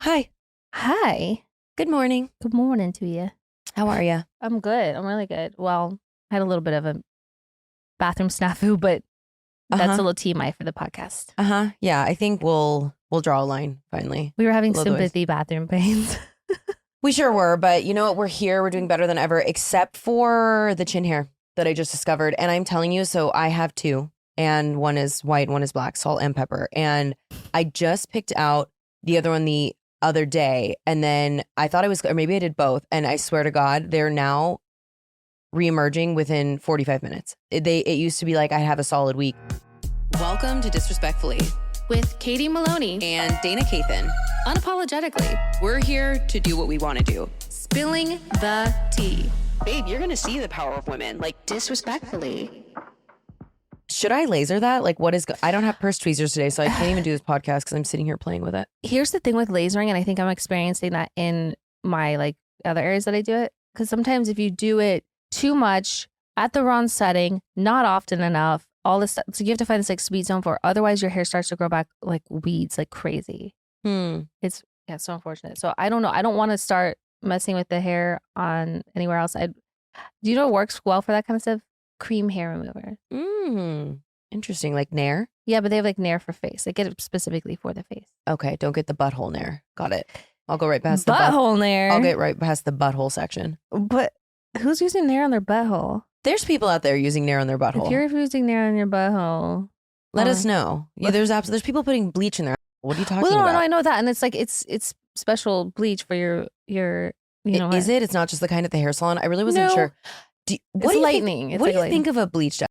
Hi. Hi. Good morning. Good morning to you. How are you? I'm good. I'm really good. Well, I had a little bit of a bathroom snafu, but that's a little TMI for the podcast. Yeah, I think we'll draw a line finally. We were having Otherwise- sympathy bathroom pains. We sure were, but you know what? We're here. We're doing better than ever, except for the chin hair that I just discovered. And I'm telling you, so I have two, and one is white, and one is black, salt and pepper. And I just picked out the other one the other day, and then I thought I was, or maybe I did both. And I swear to God, they're now reemerging within 45 minutes. It used to be like I have a solid week. Welcome to Disrespectfully With Katie Maloney and Dayna Kathan. Unapologetically, We're here to do what we want to do. spilling the tea. Babe, you're going to see the power of women. Like, Disrespectfully. should I laser that? Like, what is, I don't have purse tweezers today, so I can't even do this podcast because I'm sitting here playing with it. Here's the thing with lasering, and I think I'm experiencing that in my other areas that I do it. Because sometimes if you do it too much at the wrong setting, not often enough, all this stuff, so you have to find this sweet zone for. Otherwise, your hair starts to grow back like weeds, like crazy. It's so unfortunate. So I don't know. I don't want to start messing with the hair on anywhere else. Do you know what works well for that kind of stuff? Cream hair remover. Interesting. Like Nair? Yeah, but they have like Nair for face. They get it specifically for the face. Okay, don't get the butthole Nair. Got it. I'll go right past butthole Nair. I'll get right past the butthole section. But who's using Nair on their butthole? There's people out there using Nair on their butthole. If you're using Nair on your butthole, let us know. Yeah, there's people putting bleach in there. What are you talking well, about? No, I know that, and it's like it's special bleach for your you know. Is it? It's not just the kind at the hair salon. I really wasn't sure. It's lightning. What do you think of a bleached? Is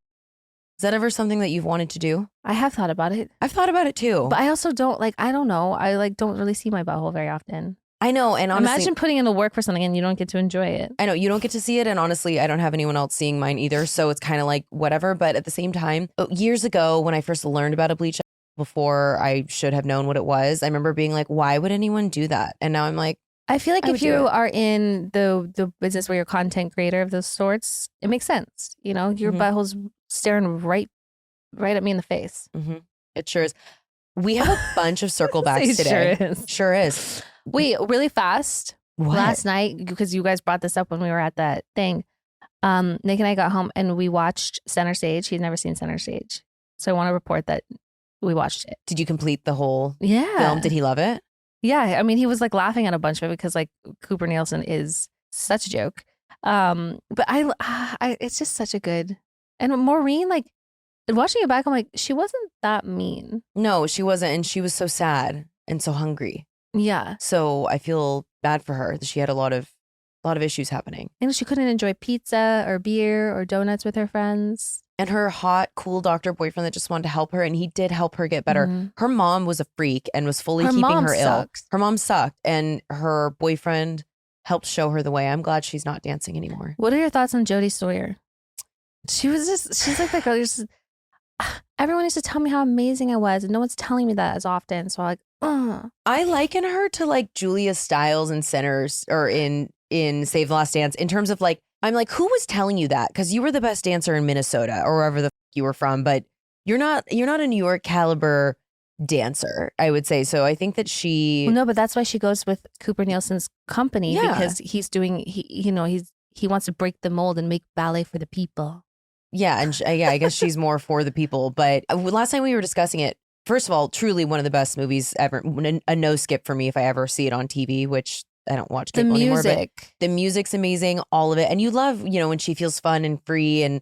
that ever something that you've wanted to do? I have thought about it. I've thought about it too, but I also don't I don't know. I don't really see my butthole very often. I know, and honestly, imagine putting in the work for something and you don't get to enjoy it. I know you don't get to see it, and honestly, I don't have anyone else seeing mine either, so it's kind of like whatever. But at the same time, years ago when I first learned about a bleach, before I should have known what it was, I remember being like, why would anyone do that? And now I'm like, I feel like if you are in the business where you're a content creator of those sorts, it makes sense. You know, your butthole's staring right at me in the face. It sure is. We have a bunch of circle backs today. Sure is. Wait, really fast. What? Last night, because you guys brought this up when we were at that thing, Nick and I got home and we watched Center Stage. He'd never seen Center Stage. So I want to report that we watched it. Did you complete the whole film? Did he love it? Yeah. I mean, he was like laughing at a bunch of it because like Cooper Nielsen is such a joke. But I it's just such a good, and Maureen, like watching it back, I'm like, she wasn't that mean. No, she wasn't. And she was so sad and so hungry. Yeah. So I feel bad for her that she had a lot of issues happening. And she couldn't enjoy pizza or beer or donuts with her friends. And her hot, cool doctor boyfriend that just wanted to help her, and he did help her get better. Her mom was a freak and was fully keeping her ill. Her mom sucked, and her boyfriend helped show her the way. I'm glad she's not dancing anymore. What are your thoughts on Jodie Sawyer? She's like that girl. Everyone used to tell me how amazing I was, and no one's telling me that as often. So I'm like, I liken her to like Julia Stiles in Sinners or in Save the Last Dance in terms of like, I'm like, who was telling you that? Because you were the best dancer in Minnesota or wherever the you were from, but you're not a New York caliber dancer, I would say. So I think that she... Well, no, but that's why she goes with Cooper Nielsen's company, because he's doing, he wants to break the mold and make ballet for the people. Yeah, and I guess she's more for the people. But last time we were discussing it, first of all, truly one of the best movies ever. A no skip for me if I ever see it on TV, which I don't watch cable anymore. But the music's amazing, all of it. And you love, when she feels fun and free, and,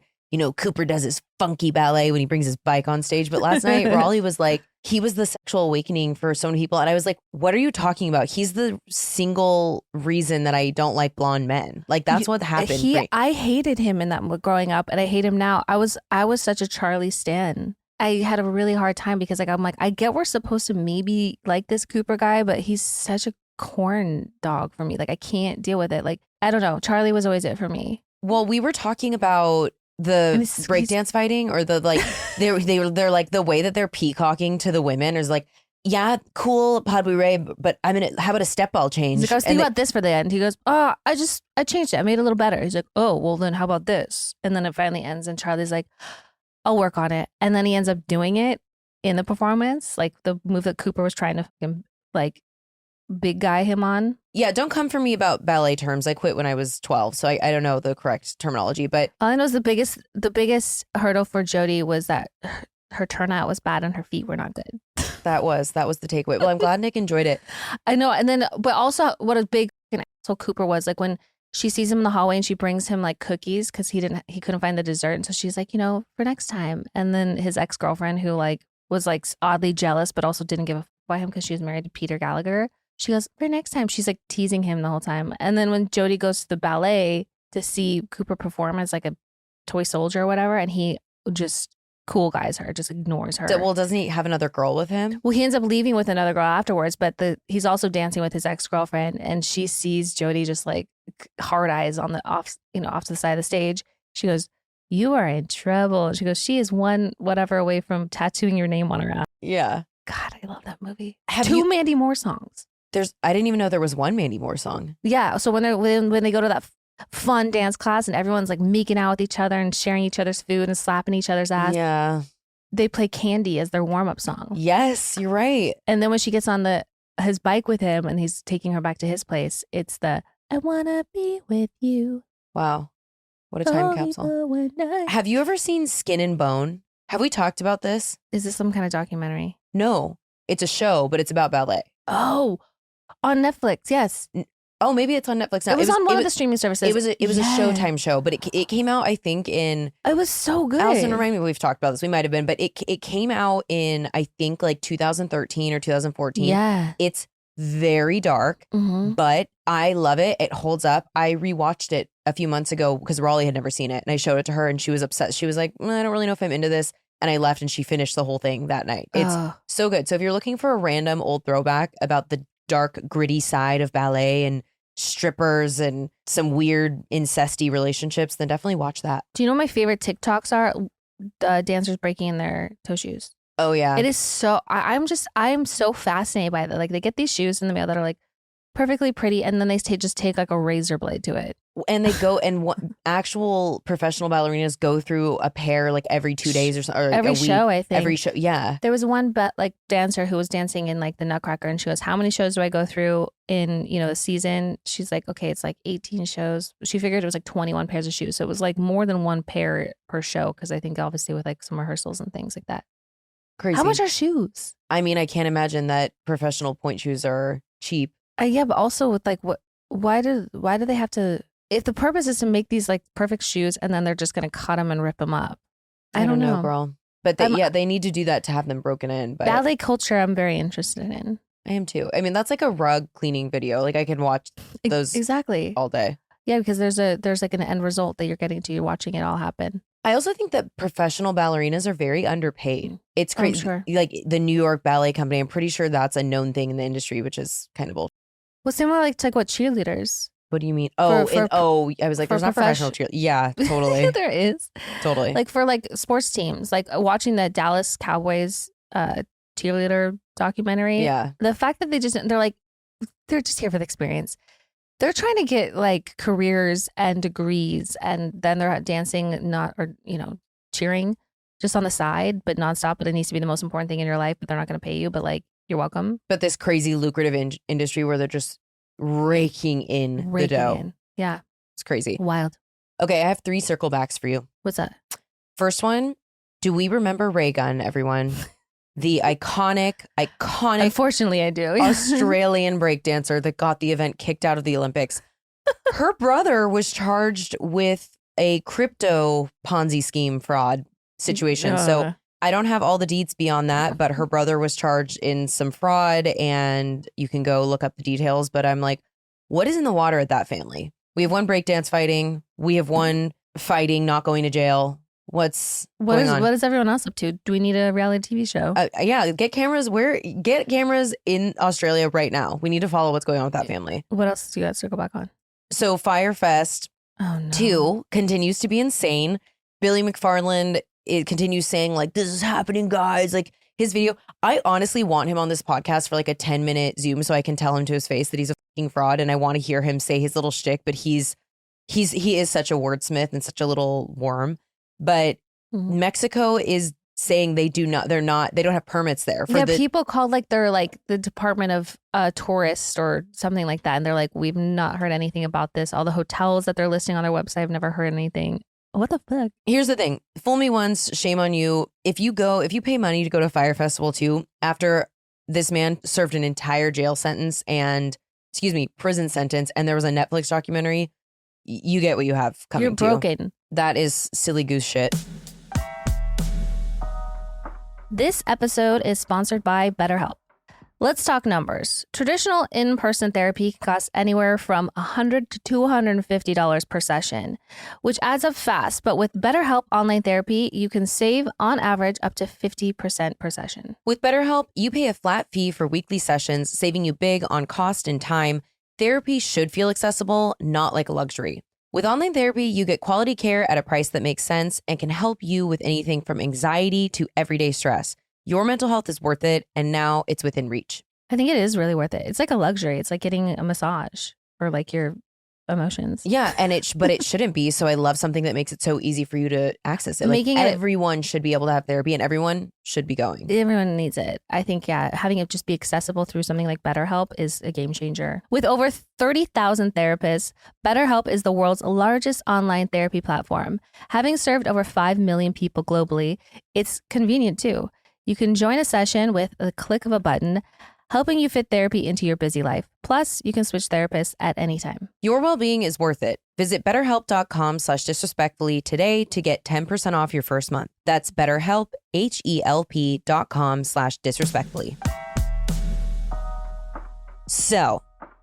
Cooper does his funky ballet when he brings his bike on stage. But last night, Raleigh was like, he was the sexual awakening for so many people. And I was like, what are you talking about? He's the single reason that I don't like blonde men. Like, that's what happened. I hated him in that growing up, and I hate him now. I was such a Charlie stan. I had a really hard time because I'm like, I get we're supposed to maybe like this Cooper guy, but he's such a corn dog for me. Like, I can't deal with it. Like, I don't know. Charlie was always it for me. Well, we were talking about the breakdance fighting, or the like they're like the way that they're peacocking to the women is like, yeah, cool, Padwe Ray, but how about a step ball change? He's like, I was thinking about this for the end. He goes, I changed it. I made it a little better. He's like, oh, well then how about this? And then it finally ends and Charlie's like, I'll work on it. And then he ends up doing it in the performance, like the move that Cooper was trying to like big guy him on. Yeah, don't come for me about ballet terms. I quit when I was 12, so I don't know the correct terminology. But all I know is the biggest hurdle for Jodie was that her turnout was bad and her feet were not good. that was the takeaway. Well, I'm glad Nick enjoyed it. I know, and then but also what a big asshole Cooper was, like when she sees him in the hallway and she brings him like cookies because he couldn't find the dessert, and so she's like, for next time. And then his ex-girlfriend, who like was like oddly jealous but also didn't give a fuck about him because she was married to Peter Gallagher, she goes, for next time. She's like teasing him the whole time. And then when Jodie goes to the ballet to see Cooper perform as like a toy soldier or whatever, and he just cool guys her, just ignores her. Well, doesn't he have another girl with him? Well, he ends up leaving with another girl afterwards, but he's also dancing with his ex-girlfriend, and she sees Jodie just like hard eyes on the off to the side of the stage. She goes, you are in trouble. She goes, she is one whatever away from tattooing your name on her ass. Yeah. God, I love that movie. Have Two you- Mandy Moore songs. I didn't even know there was one Mandy Moore song. Yeah. So when they go to that fun dance class and everyone's like meeking out with each other and sharing each other's food and slapping each other's ass. Yeah. They play Candy as their warm-up song. Yes, you're right. And then when she gets on his bike with him and he's taking her back to his place, it's the I wanna be with you. Wow. What a time capsule. Have you ever seen Skin and Bone? Have we talked about this? Is this some kind of documentary? No. It's a show, but it's about ballet. Oh, on Netflix, yes. Oh, maybe it's on Netflix now. It was on one of the streaming services. It was a Showtime show, but it came out, I think, in... It was so good. Allison, remind me, we've talked about this. We might have been, but it came out in, I think, like 2013 or 2014. Yeah. It's very dark, but I love it. It holds up. I rewatched it a few months ago because Raleigh had never seen it, and I showed it to her, and she was upset. She was like, I don't really know if I'm into this. And I left, and she finished the whole thing that night. It's so good. So if you're looking for a random old throwback about the dark, gritty side of ballet and strippers and some weird incesty relationships, then definitely watch that. Do you know what my favorite TikToks are? The dancers breaking in their toe shoes. Oh yeah. It is so, I'm so fascinated by that. Like they get these shoes in the mail that are like perfectly pretty, and then they just take like a razor blade to it. And they go and actual professional ballerinas go through a pair like every 2 days or something. Or like every show, I think. Every show, yeah. There was one dancer who was dancing in like the Nutcracker, and she goes, how many shows do I go through in, the season? She's like, okay, it's like 18 shows. She figured it was like 21 pairs of shoes. So it was like more than one pair per show, because I think obviously with like some rehearsals and things like that. Crazy. How much are shoes? I mean, I can't imagine that professional Pointe shoes are cheap. Yeah, but also with like why do they have to? If the purpose is to make these like perfect shoes and then they're just going to cut them and rip them up. I don't know, girl. But they need to do that to have them broken in. But ballet culture, I'm very interested in. I am too. I mean, that's like a rug cleaning video. Like I can watch those exactly all day. Yeah, because there's like an end result that you're getting to. You're watching it all happen. I also think that professional ballerinas are very underpaid. It's crazy. Sure. Like the New York Ballet Company, I'm pretty sure that's a known thing in the industry, which is kind of bullshit. Well, similar like to what cheerleaders. What do you mean? I was like, there's not professional cheerleaders. Yeah, totally. There is. Totally. Like for like sports teams, like watching the Dallas Cowboys cheerleader documentary. Yeah. The fact that they're just here for the experience. They're trying to get like careers and degrees, and then they're dancing, cheering just on the side, but nonstop. But it needs to be the most important thing in your life, but they're not going to pay you. But like, you're welcome. But this crazy lucrative industry where they're just raking in the dough. Yeah. It's crazy. Wild. Okay, I have 3 circle backs for you. What's that? First one, do we remember Gunn, everyone? The iconic Unfortunately, I do. Australian breakdancer that got the event kicked out of the Olympics. Her brother was charged with a crypto Ponzi scheme fraud situation. So I don't have all the deets beyond that, but her brother was charged in some fraud, and you can go look up the details. But I'm like, what is in the water at that family? We have one breakdance fighting. We have one fighting, not going to jail. What is everyone else up to? Do we need a reality TV show? Yeah, get cameras in Australia right now. We need to follow what's going on with that family. What else do you guys circle back on? So Fyre Fest 2 continues to be insane. Billy McFarland, it continues saying like, this is happening, guys. Like his video, I honestly want him on this podcast for like a 10-minute Zoom so I can tell him to his face that he's a fucking fraud, and I want to hear him say his little shtick, but he is such a wordsmith and such a little worm. But Mexico is saying they don't have permits there. People called like they're like the Department of Tourists or something like that. And they're like, we've not heard anything about this. All the hotels that they're listing on their website, I've never heard anything. What the fuck? Here's the thing. Fool me once, shame on you. If you pay money to go to Fyre Festival too, after this man served an entire prison sentence, and there was a Netflix documentary, you get what you have coming to you. You're broken. That is silly goose shit. This episode is sponsored by BetterHelp. Let's talk numbers. Traditional in-person therapy can cost anywhere from $100 to $250 per session, which adds up fast. But with BetterHelp online therapy, you can save on average up to 50% per session. With BetterHelp, you pay a flat fee for weekly sessions, saving you big on cost and time. Therapy should feel accessible, not like a luxury. With online therapy, you get quality care at a price that makes sense and can help you with anything from anxiety to everyday stress. Your mental health is worth it, and now it's within reach. I think it is really worth it. It's like a luxury. It's like getting a massage or like your emotions. Yeah, but it shouldn't be. So I love something that makes it so easy for you to access it. Everyone should be able to have therapy, and everyone should be going. Everyone needs it. I think, having it just be accessible through something like BetterHelp is a game changer. With over 30,000 therapists, BetterHelp is the world's largest online therapy platform. Having served over 5 million people globally, it's convenient too. You can join a session with a click of a button, helping you fit therapy into your busy life. Plus, you can switch therapists at any time. Your well-being is worth it. Visit BetterHelp.com/disrespectfully today to get 10% off your first month. That's BetterHelp, HELP.com/disrespectfully. So,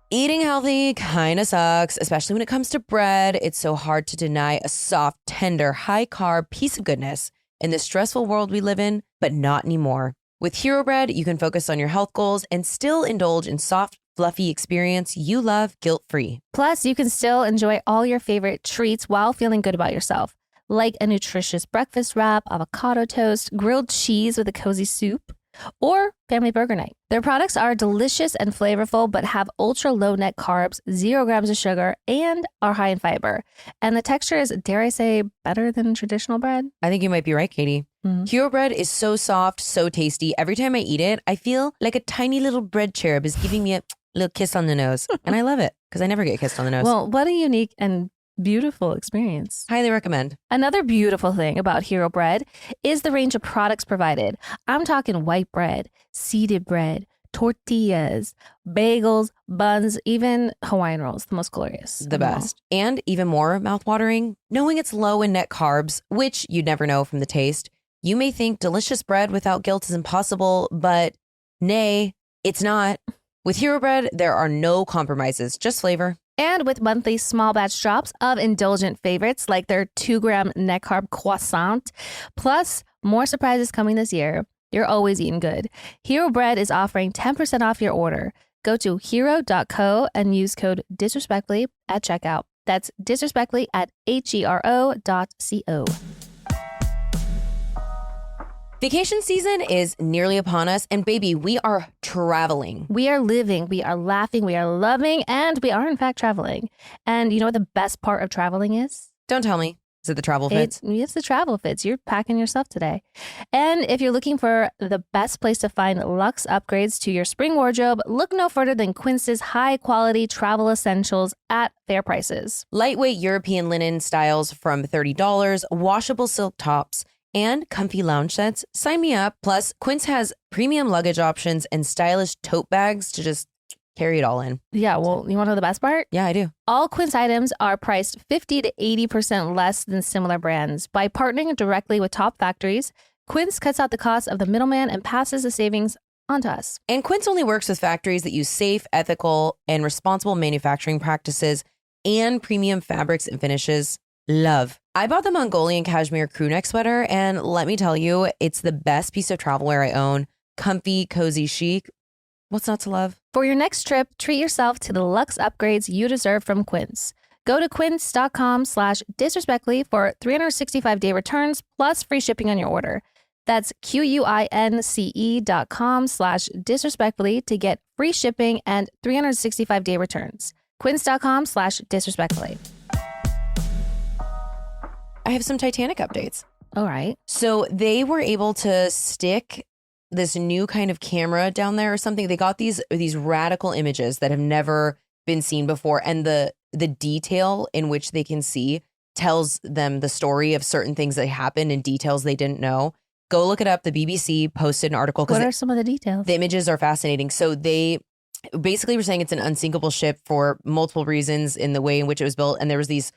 eating healthy kind of sucks, especially when it comes to bread. It's so hard to deny a soft, tender, high-carb piece of goodness in the stressful world we live in, but not anymore. With Hero Bread, you can focus on your health goals and still indulge in soft, fluffy experience you love guilt-free. Plus, you can still enjoy all your favorite treats while feeling good about yourself, like a nutritious breakfast wrap, avocado toast, grilled cheese with a cozy soup, or family burger night. Their products are delicious and flavorful, but have ultra low net carbs, 0 grams of sugar, and are high in fiber. And the texture is, dare I say, better than traditional bread? I think you might be right, Katie. Mm-hmm. Hero Bread is so soft, so tasty. Every time I eat it, I feel like a tiny little bread cherub is giving me a little kiss on the nose. And I love it because I never get kissed on the nose. Well, what a unique and beautiful experience. Highly recommend. Another beautiful thing about Hero Bread is the range of products provided. I'm talking white bread, seeded bread, tortillas, bagels, buns, even Hawaiian rolls, the most glorious. The best. And even more mouthwatering, knowing it's low in net carbs, which you'd never know from the taste. You may think delicious bread without guilt is impossible, but nay, it's not. With Hero Bread, there are no compromises, just flavor. And with monthly small batch drops of indulgent favorites like their 2-gram net carb croissant, plus more surprises coming this year, you're always eating good. Hero Bread is offering 10% off your order. Go to hero.co and use code disrespectfully at checkout. That's disrespectfully at hero.co. Vacation season is nearly upon us, and baby, we are traveling. We are living, we are laughing, we are loving, and we are in fact traveling. And you know what the best part of traveling is? Don't tell me. Is it the travel fits? It's the travel fits. You're packing yourself today. And if you're looking for the best place to find luxe upgrades to your spring wardrobe, look no further than Quince's high-quality travel essentials at fair prices. Lightweight European linen styles from $30, washable silk tops, and comfy lounge sets. Sign me up. Plus, Quince has premium luggage options and stylish tote bags to just carry it all in. Yeah, well, you want to know the best part? Yeah, I do. All Quince items are priced 50 to 80% less than similar brands. By partnering directly with top factories, Quince cuts out the cost of the middleman and passes the savings onto us. And Quince only works with factories that use safe, ethical, and responsible manufacturing practices and premium fabrics and finishes. Love. I bought the Mongolian cashmere crew neck sweater, and let me tell you, it's the best piece of travel wear I own. Comfy, cozy, chic. What's not to love? For your next trip, treat yourself to the luxe upgrades you deserve from Quince. Go to quince.com/disrespectfully for 365-day returns plus free shipping on your order. That's QUINCE.com/disrespectfully to get free shipping and 365-day returns. Quince.com/disrespectfully. I have some Titanic updates. All right. So they were able to stick this new kind of camera down there or something. They got these radical images that have never been seen before. And the detail in which they can see tells them the story of certain things that happened and details they didn't know. Go look it up. The BBC posted an article. What are some of the details? The images are fascinating. So they basically were saying it's an unsinkable ship for multiple reasons in the way in which it was built. And there was these,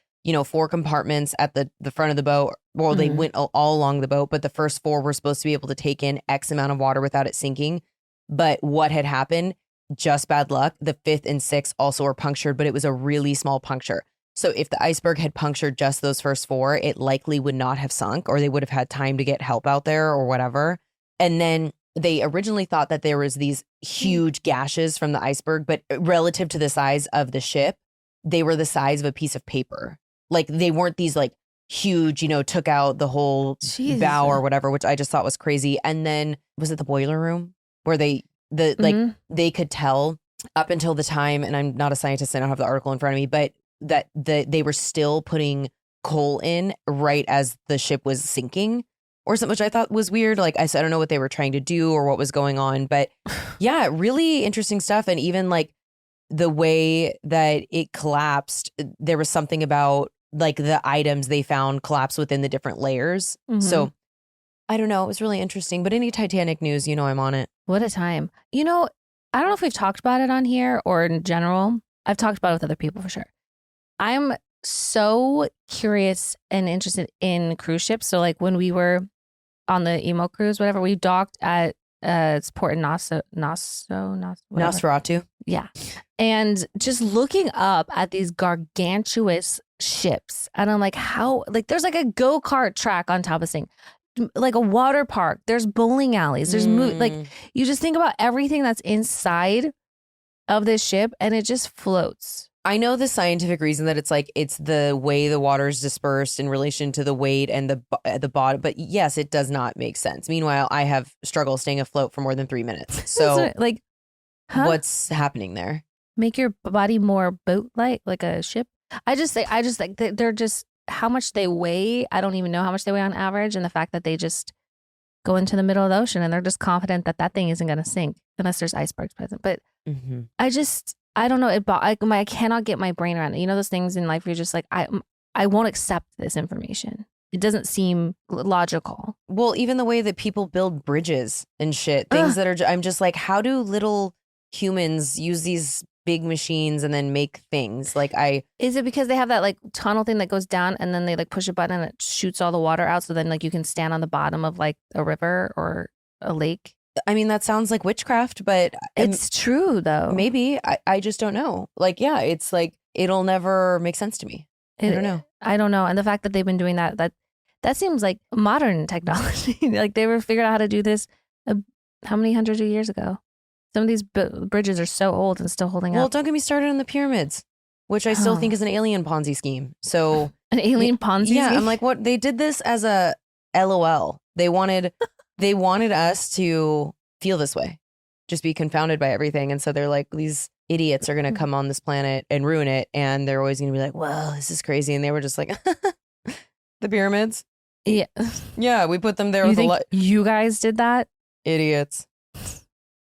4 compartments at the front of the boat. Well, they went all along the boat, but the first 4 were supposed to be able to take in X amount of water without it sinking. But what had happened, just bad luck. The 5th and 6th also were punctured, but it was a really small puncture. So if the iceberg had punctured just those first 4, it likely would not have sunk, or they would have had time to get help out there or whatever. And then they originally thought that there was these huge gashes from the iceberg, but relative to the size of the ship, they were the size of a piece of paper. Like they weren't these like huge, took out the whole bow or whatever, which I just thought was crazy. And then was it the boiler room where they could tell up until the time, and I'm not a scientist, I don't have the article in front of me, but that they were still putting coal in right as the ship was sinking or something, which I thought was weird. Like I said, I don't know what they were trying to do or what was going on, but yeah, really interesting stuff. And even like the way that it collapsed, there was something about like the items they found collapsed within the different layers. So I don't know. It was really interesting, but any Titanic news, I'm on it. What a time. I don't know if we've talked about it on here or in general. I've talked about it with other people for sure. I'm so curious and interested in cruise ships. So like when we were on the emo cruise, whatever, we docked at it's port in Nosferatu. Yeah. And just looking up at these gargantuous ships, and I'm like, how, like there's like a go-kart track on top of this thing, like a water park, there's bowling alleys, there's like you just think about everything that's inside of this ship and it just floats. I know the scientific reason that it's like it's the way the water is dispersed in relation to the weight and the bottom, but yes, it does not make sense. Meanwhile, I have struggled staying afloat for more than 3 minutes. So like what's happening there? Make your body more boat-like, like a ship. I just think they're just how much they weigh. I don't even know how much they weigh on average, and the fact that they just go into the middle of the ocean and they're just confident that that thing isn't going to sink unless there's icebergs present. But I don't know. I cannot get my brain around it. Those things in life where you're just like, I won't accept this information. It doesn't seem logical. Well, even the way that people build bridges and shit, things that are, I'm just like, how do little humans use these big machines and then make things? Like is it because they have that like tunnel thing that goes down and then they like push a button and it shoots all the water out, so then like you can stand on the bottom of like a river or a lake? I mean, that sounds like witchcraft, but it's true though. Maybe. I just don't know. Like, yeah, it's like it'll never make sense to me. I don't know. I don't know. And the fact that they've been doing that seems like modern technology. Like they were figured out how to do this how many hundreds of years ago? Some of these bridges are so old and still holding up. Well, don't get me started on the pyramids, which I still think is an alien Ponzi scheme. So an alien Ponzi scheme? Yeah, I'm like, what? They did this as a LOL. They wanted us to feel this way, just be confounded by everything. And so they're like, these idiots are going to come on this planet and ruin it. And they're always going to be like, well, this is crazy. And they were just like, the pyramids. Yeah. Yeah, we put them there with you guys did that? Idiots.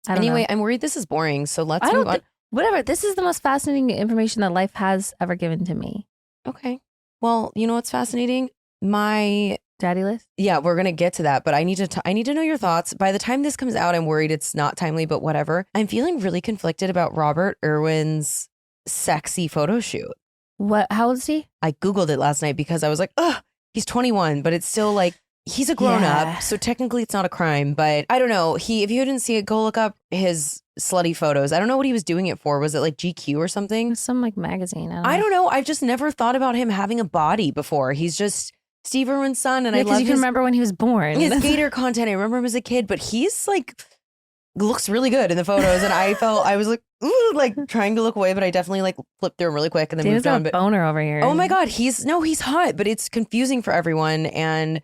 Anyway, I'm worried this is boring. So let's move on. Whatever. This is the most fascinating information that life has ever given to me. Okay. Well, you know what's fascinating? My daddy list? Yeah, we're going to get to that, but I need to know your thoughts. By the time this comes out, I'm worried it's not timely, but whatever. I'm feeling really conflicted about Robert Irwin's sexy photo shoot. What? How old is he? I Googled it last night because I was like, ugh, he's 21, but it's still like, he's a grown up, so technically it's not a crime, but I don't know. If you didn't see it, go look up his slutty photos. I don't know what he was doing it for. Was it like GQ or something? Some like magazine. I don't know. I've just never thought about him having a body before. He's just Steve Irwin's son, and I love you can remember when he was born. His skater content. I remember him as a kid, but he's like looks really good in the photos, and I was like, ooh, like trying to look away, but I definitely like flipped through him really quick and then moved on. But boner over here. Oh my god, he's hot, but it's confusing for everyone and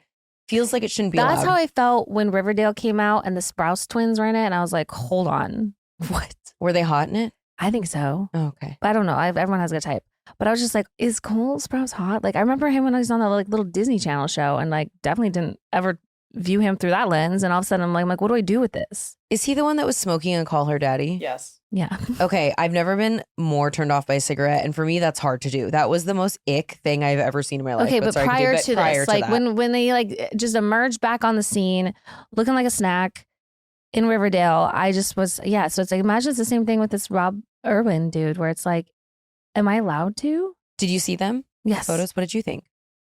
feels like it shouldn't be allowed. That's how I felt when Riverdale came out and the Sprouse twins were in it, and I was like, hold on, what? Were they hot in it? I think so. Oh, okay. I don't know. Everyone has a good type. But I was just like, is Cole Sprouse hot? Like, I remember him when I was on the like little Disney Channel show, and like definitely didn't ever view him through that lens. And all of a sudden I'm like, what do I do with this? Is he the one that was smoking and call her daddy? Yes. Yeah. Okay, I've never been more turned off by a cigarette, and for me, that's hard to do. That was the most ick thing I've ever seen in my life. Okay, but sorry, prior to this, like that. when they like just emerged back on the scene, looking like a snack in Riverdale, I just was So it's like, imagine it's the same thing with this Rob Irwin dude, where it's like, am I allowed to? Did you see them? Yes. Photos. What did you think?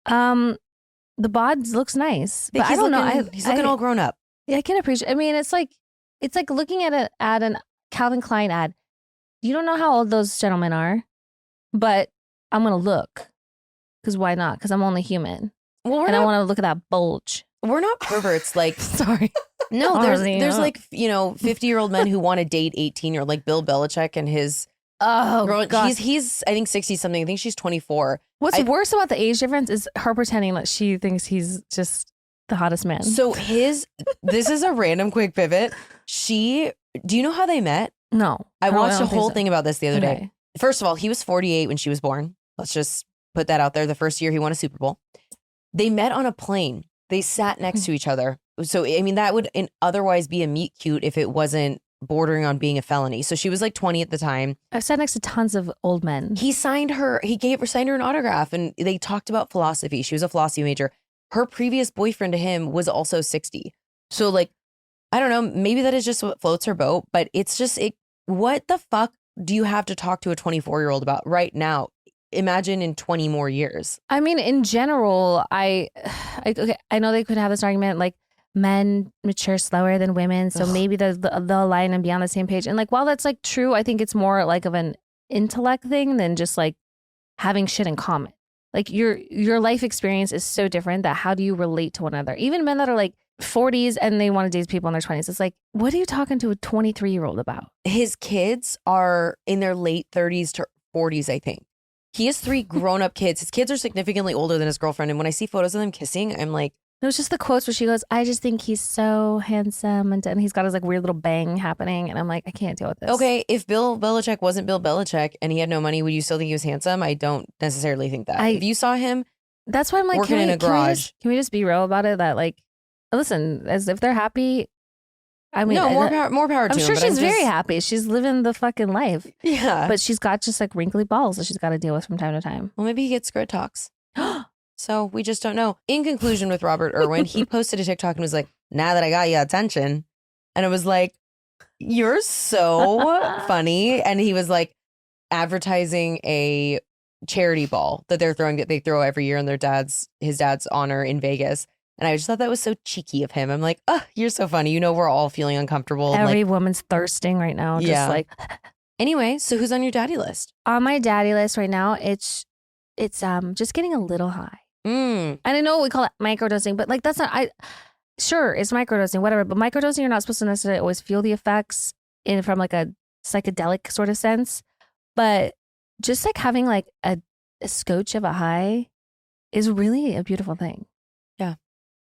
The bod looks nice, but I don't know. He's looking all grown up. Yeah, I can appreciate. I mean, it's like looking at an Calvin Klein ad. You don't know how old those gentlemen are, but I'm gonna look because why not? Because I'm only human, and I want to look at that bulge. We're not perverts. Like, sorry. No, there's like 50-year-old men who want to date 18-year-old, like Bill Belichick and his. Oh, girl, God. He's I think 60 something. I think she's 24. What's worse about the age difference is her pretending that she thinks he's just the hottest man. So this is a random quick pivot. Do you know how they met? No. I watched a whole thing about this the other day. First of all, he was 48 when she was born. Let's just put that out there. The first year he won a Super Bowl. They met on a plane. They sat next to each other. So, I mean, that would otherwise be a meet cute if it wasn't bordering on being a felony. So she was like 20 at the time. I've sat next to tons of old men. He signed her an autograph, and they talked about philosophy. She was a philosophy major. Her previous boyfriend to him was also 60. So like, I don't know, maybe that is just what floats her boat, but it's just, what the fuck do you have to talk to a 24-year-old about right now? Imagine in 20 more years. I mean, in general, I know they could have this argument like men mature slower than women, so maybe they'll align and be on the same page. And like, while that's like true, I think it's more like of an intellect thing than just like having shit in common. Like your life experience is so different that how do you relate to one another? Even men that are like 40s and they want to date people in their 20s. It's like, what are you talking to a 23-year-old about? His kids are in their late 30s to 40s, I think. He has 3 grown-up kids. His kids are significantly older than his girlfriend. And when I see photos of them kissing, I'm like... It was just the quotes where she goes, I just think he's so handsome. And he's got his like weird little bang happening. And I'm like, I can't deal with this. Okay, if Bill Belichick wasn't Bill Belichick and he had no money, would you still think he was handsome? I don't necessarily think that. If you saw him that's why I'm like, working in a garage... Can we just be real about it? That like, listen, as if they're happy... I mean, no, more power to I'm him. sure she's very happy. She's living the fucking life. Yeah. But she's got just like wrinkly balls that she's got to deal with from time to time. Well, maybe he gets grid talks. So we just don't know. In conclusion with Robert Irwin, he posted a TikTok and was like, now that I got your attention. And it was like, you're so funny. And he was like advertising a charity ball that they throw every year in his dad's honor in Vegas. And I just thought that was so cheeky of him. I'm like, oh, you're so funny. You know, we're all feeling uncomfortable. Every woman's thirsting right now. Yeah. Just like. Anyway, so who's on your daddy list? On my daddy list right now, it's just getting a little high. And I know we call it microdosing, but like that's not. Sure, it's microdosing, whatever. But microdosing, you're not supposed to necessarily always feel the effects from like a psychedelic sort of sense. But just like having like a scotch of a high is really a beautiful thing. Yeah.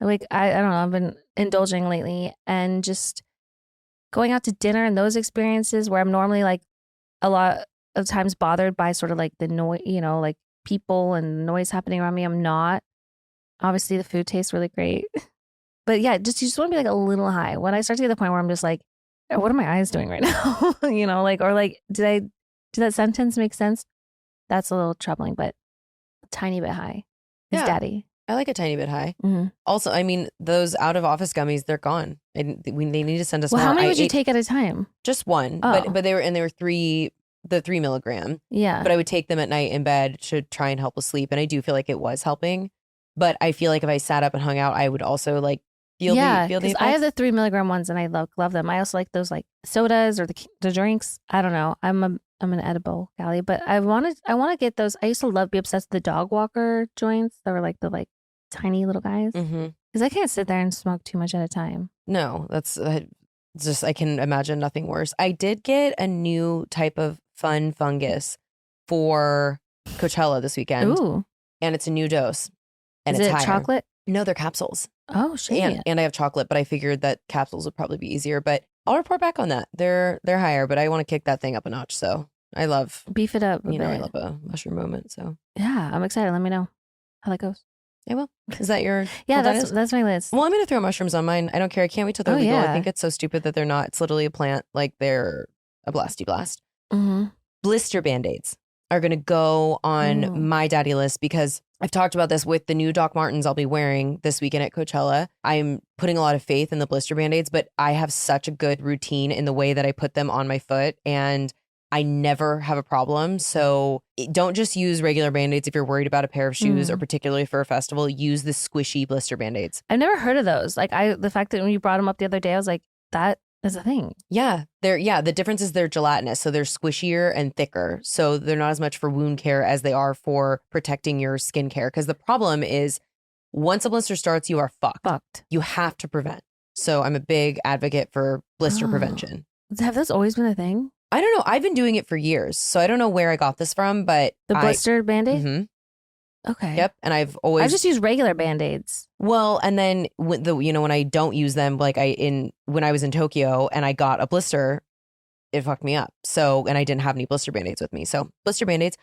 Like, I don't know, I've been indulging lately and just going out to dinner and those experiences where I'm normally like a lot of times bothered by sort of like the noise, like people and noise happening around me. I'm not. Obviously, the food tastes really great. But yeah, you just want to be like a little high. When I start to get to the point where I'm just like, what are my eyes doing right now? Did that sentence make sense? That's a little troubling, but a tiny bit high is daddy. I like a tiny bit high. Mm-hmm. Also, I mean, those out of office gummies, they're gone. They need to send us more. How many would you take at a time? Just one. Oh. But they were 3 milligram. Yeah. But I would take them at night in bed to try and help with sleep. And I do feel like it was helping. But I feel like if I sat up and hung out, I would also like feel the effects. I have the 3 milligram ones and I love them. I also like those like sodas or the drinks. I don't know. I'm an edible galley, but I want to get those. I used to be obsessed with the dog walker joints that were like the like tiny little guys. Because I can't sit there and smoke too much at a time. No, that's just, I can imagine nothing worse. I did get a new type of fun fungus for Coachella this weekend. Ooh. And it's a new dose. And Is it's it higher. chocolate? No, they're capsules. Oh, shit. And I have chocolate, but I figured that capsules would probably be easier. But I'll report back on that. They're higher, but I want to kick that thing up a notch. So I love, beef it up a bit. I love a mushroom moment. So yeah, I'm excited. Let me know how that goes. I will. Is that your? Yeah, that's my list. Well, I'm gonna throw mushrooms on mine. I don't care. I can't wait till they're legal. I think it's so stupid that they're not. It's literally a plant. Like they're a blasty blast. Mm-hmm. Blister Band-Aids are gonna go on my daddy list because I've talked about this with the new Doc Martens I'll be wearing this weekend at Coachella. I'm putting a lot of faith in the blister Band-Aids, but I have such a good routine in the way that I put them on my foot and I never have a problem. So don't just use regular Band-Aids if you're worried about a pair of shoes or particularly for a festival. Use the squishy blister Band-Aids. I've never heard of those. Like the fact that when you brought them up the other day, I was like, that is a thing. Yeah. The difference is they're gelatinous. So they're squishier and thicker. So they're not as much for wound care as they are for protecting your skin care. Because the problem is once a blister starts, you are fucked. You have to prevent. So I'm a big advocate for blister prevention. Have those always been a thing? I don't know. I've been doing it for years. So I don't know where I got this from, but the blister Band-Aid? Mm-hmm. Okay. Yep. And I've just used regular Band-Aids. Well, and then when I don't use them, like when I was in Tokyo and I got a blister, it fucked me up. So, and I didn't have any blister Band-Aids with me. So blister Band-Aids.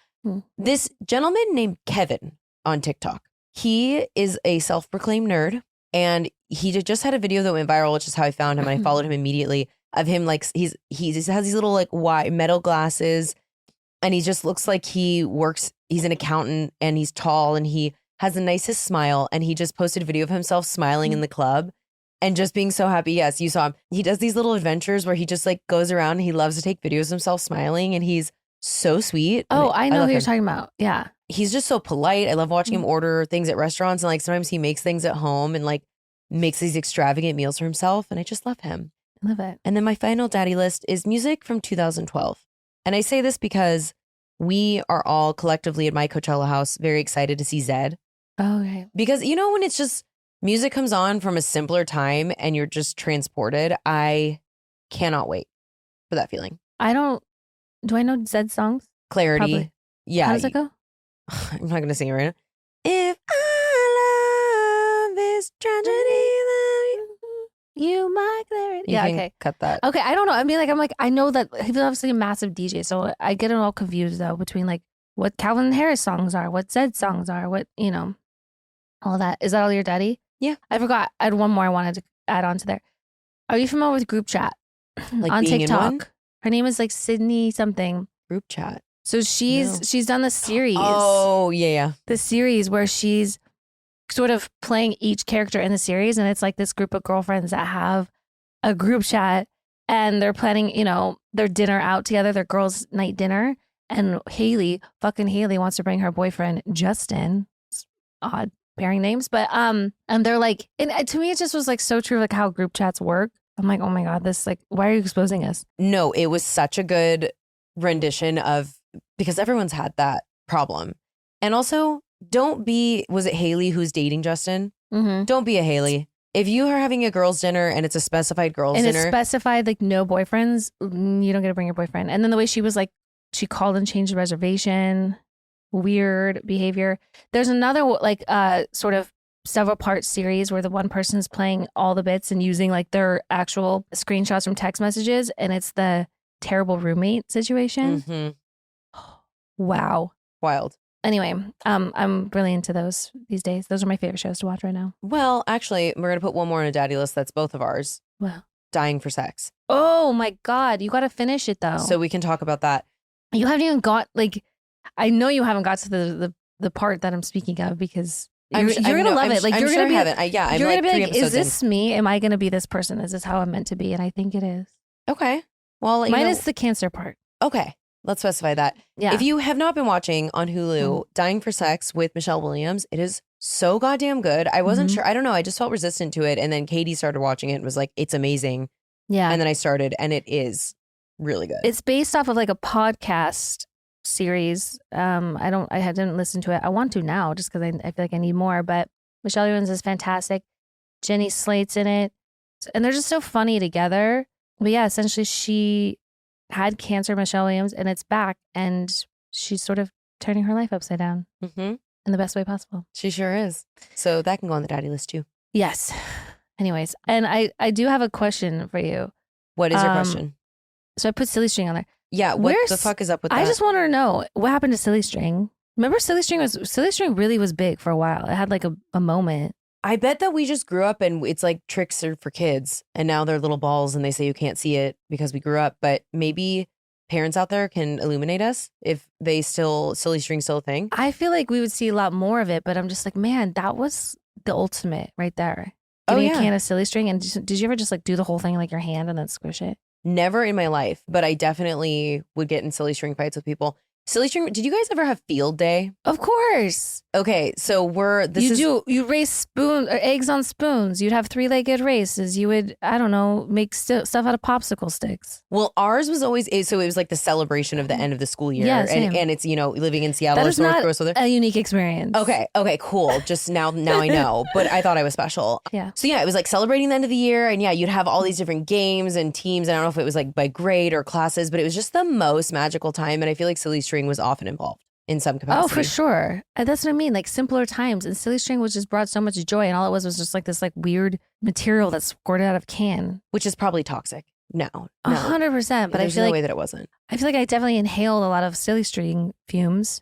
This gentleman named Kevin on TikTok, he is a self-proclaimed nerd and he just had a video that went viral, which is how I found him. And I followed him immediately of him. Like he has these little like wide metal glasses and he just looks like he's an accountant and he's tall and he has the nicest smile. And he just posted a video of himself smiling in the club and just being so happy. Yes, you saw him. He does these little adventures where he just like goes around and he loves to take videos of himself smiling and he's so sweet. Oh, I know who you're talking about. Yeah. He's just so polite. I love watching him order things at restaurants and like sometimes he makes things at home and like makes these extravagant meals for himself. And I just love him. Love it. And then my final daddy list is music from 2012. And I say this because we are all collectively at my Coachella house very excited to see Zed. Oh, okay. Because when it's just music comes on from a simpler time and you're just transported, I cannot wait for that feeling. Do I know Zed songs? Clarity. Probably. Yeah. How does it go? I'm not going to sing it right now. If I love is tragedy, you my clarity. Yeah, okay. Cut that. Okay, I don't know. I mean, I know that he's obviously a massive DJ, so I get it all confused though between like what Calvin Harris songs are, what Zed songs are, what all that. Is that all your daddy? Yeah. I forgot. I had one more I wanted to add on to there. Are you familiar with group chat like on being TikTok? In one? Her name is like Sydney something. Group chat. So she's done the series. Oh yeah. The series where she's sort of playing each character in the series, and it's like this group of girlfriends that have a group chat and they're planning, their dinner out together, their girls' night dinner. And fucking Haley wants to bring her boyfriend Justin. It's odd pairing names, but and they're like, and to me it just was like so true, like how group chats work. I'm like, oh my God, this like, why are you exposing us? No, it was such a good rendition of, because everyone's had that problem. And also, was it Haley who's dating Justin? Mm-hmm. Don't be a Haley. If you are having a girls' dinner and it's a specified girls' dinner. And it's specified like no boyfriends, you don't get to bring your boyfriend. And then the way she was like, she called and changed the reservation. Weird behavior. There's another like sort of several part series where the one person's playing all the bits and using like their actual screenshots from text messages. And it's the terrible roommate situation. Mm-hmm. Wow. Wild. Anyway, I'm really into those these days. Those are my favorite shows to watch right now. Well, actually, we're going to put one more on a daddy list that's both of ours. Wow. Dying for Sex. Oh my God. You got to finish it though. So we can talk about that. You haven't even got I know you haven't got to the part that I'm speaking of because you're going to love it. Like you're going to be, you're going to be like, is this me? Am I going to be this person? Is this how I'm meant to be? And I think it is. Okay. Well, mine is the cancer part. Okay. Let's specify that. Yeah. If you have not been watching on Hulu, Dying for Sex with Michelle Williams, it is so goddamn good. I wasn't sure. I don't know. I just felt resistant to it. And then Katie started watching it and was like, it's amazing. Yeah. And then I started and it is really good. It's based off of like a podcast series. I didn't listen to it. I want to now just because I feel like I need more. But Michelle Williams is fantastic. Jenny Slate's in it. And they're just so funny together. But yeah, essentially she had cancer, Michelle Williams, and it's back. And she's sort of turning her life upside down in the best way possible. She sure is. So that can go on the daddy list too. Yes. Anyways, and I do have a question for you. What is your question? So I put Silly String on there. Yeah, what the fuck is up with that? I just want to know what happened to Silly String. Remember Silly String really was big for a while. It had like a moment. I bet that we just grew up and it's like tricks are for kids and now they're little balls and they say you can't see it because we grew up. But maybe parents out there can illuminate us if Silly String's still a thing. I feel like we would see a lot more of it, but I'm just like, man, that was the ultimate right there. Getting a can of Silly String. And did you ever just like do the whole thing like your hand and then squish it? Never in my life, but I definitely would get in Silly String fights with people. Silly String, did you guys ever have field day? Of course. Okay, so you race eggs on spoons. You'd have 3-legged races. You would, I don't know, make stuff out of popsicle sticks. Well, ours was always, so it was like the celebration of the end of the school year. Yeah, same. And it's, living in Seattle that or is North not Dakota. A unique experience. Okay, cool. Just now I know, but I thought I was special. Yeah. So yeah, it was like celebrating the end of the year and yeah, you'd have all these different games and teams. And I don't know if it was like by grade or classes, but it was just the most magical time. And I feel like Silly String was often involved in some capacity. Oh, for sure. That's what I mean. Like simpler times. And Silly String was just brought so much joy. And all it was just like this like weird material that's squirted out of can. Which is probably toxic. No. 100%. But there's no way that it wasn't. I feel like I definitely inhaled a lot of Silly String fumes.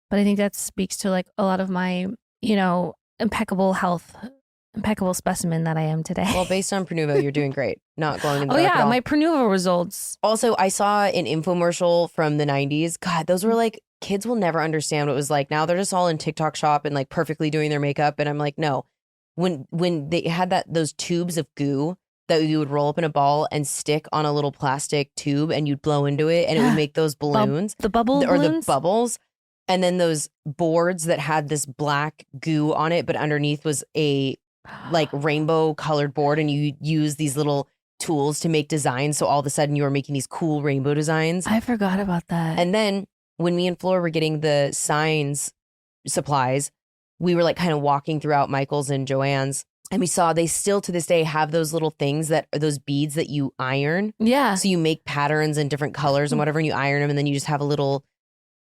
But I think that speaks to like a lot of my, impeccable health, impeccable specimen that I am today. Well, based on Prenuvo, you're doing great. Not glowing in the dark at all. My Prenuvo results. Also, I saw an infomercial from the 90s. God, those were like, kids will never understand what it was like. Now they're just all in TikTok shop and like perfectly doing their makeup. And I'm like, no. When they had those tubes of goo that you would roll up in a ball and stick on a little plastic tube and you'd blow into it and it would make those balloons. The bubble or balloons? The bubbles. And then those boards that had this black goo on it, but underneath was a like rainbow colored board and you use these little tools to make designs. So all of a sudden you were making these cool rainbow designs. I forgot about that. And then when me and Flora were getting the signs supplies, we were like kind of walking throughout Michael's and Joann's. And we saw they still to this day have those little things that are those beads that you iron. Yeah. So you make patterns in different colors and whatever, and you iron them, and then you just have a little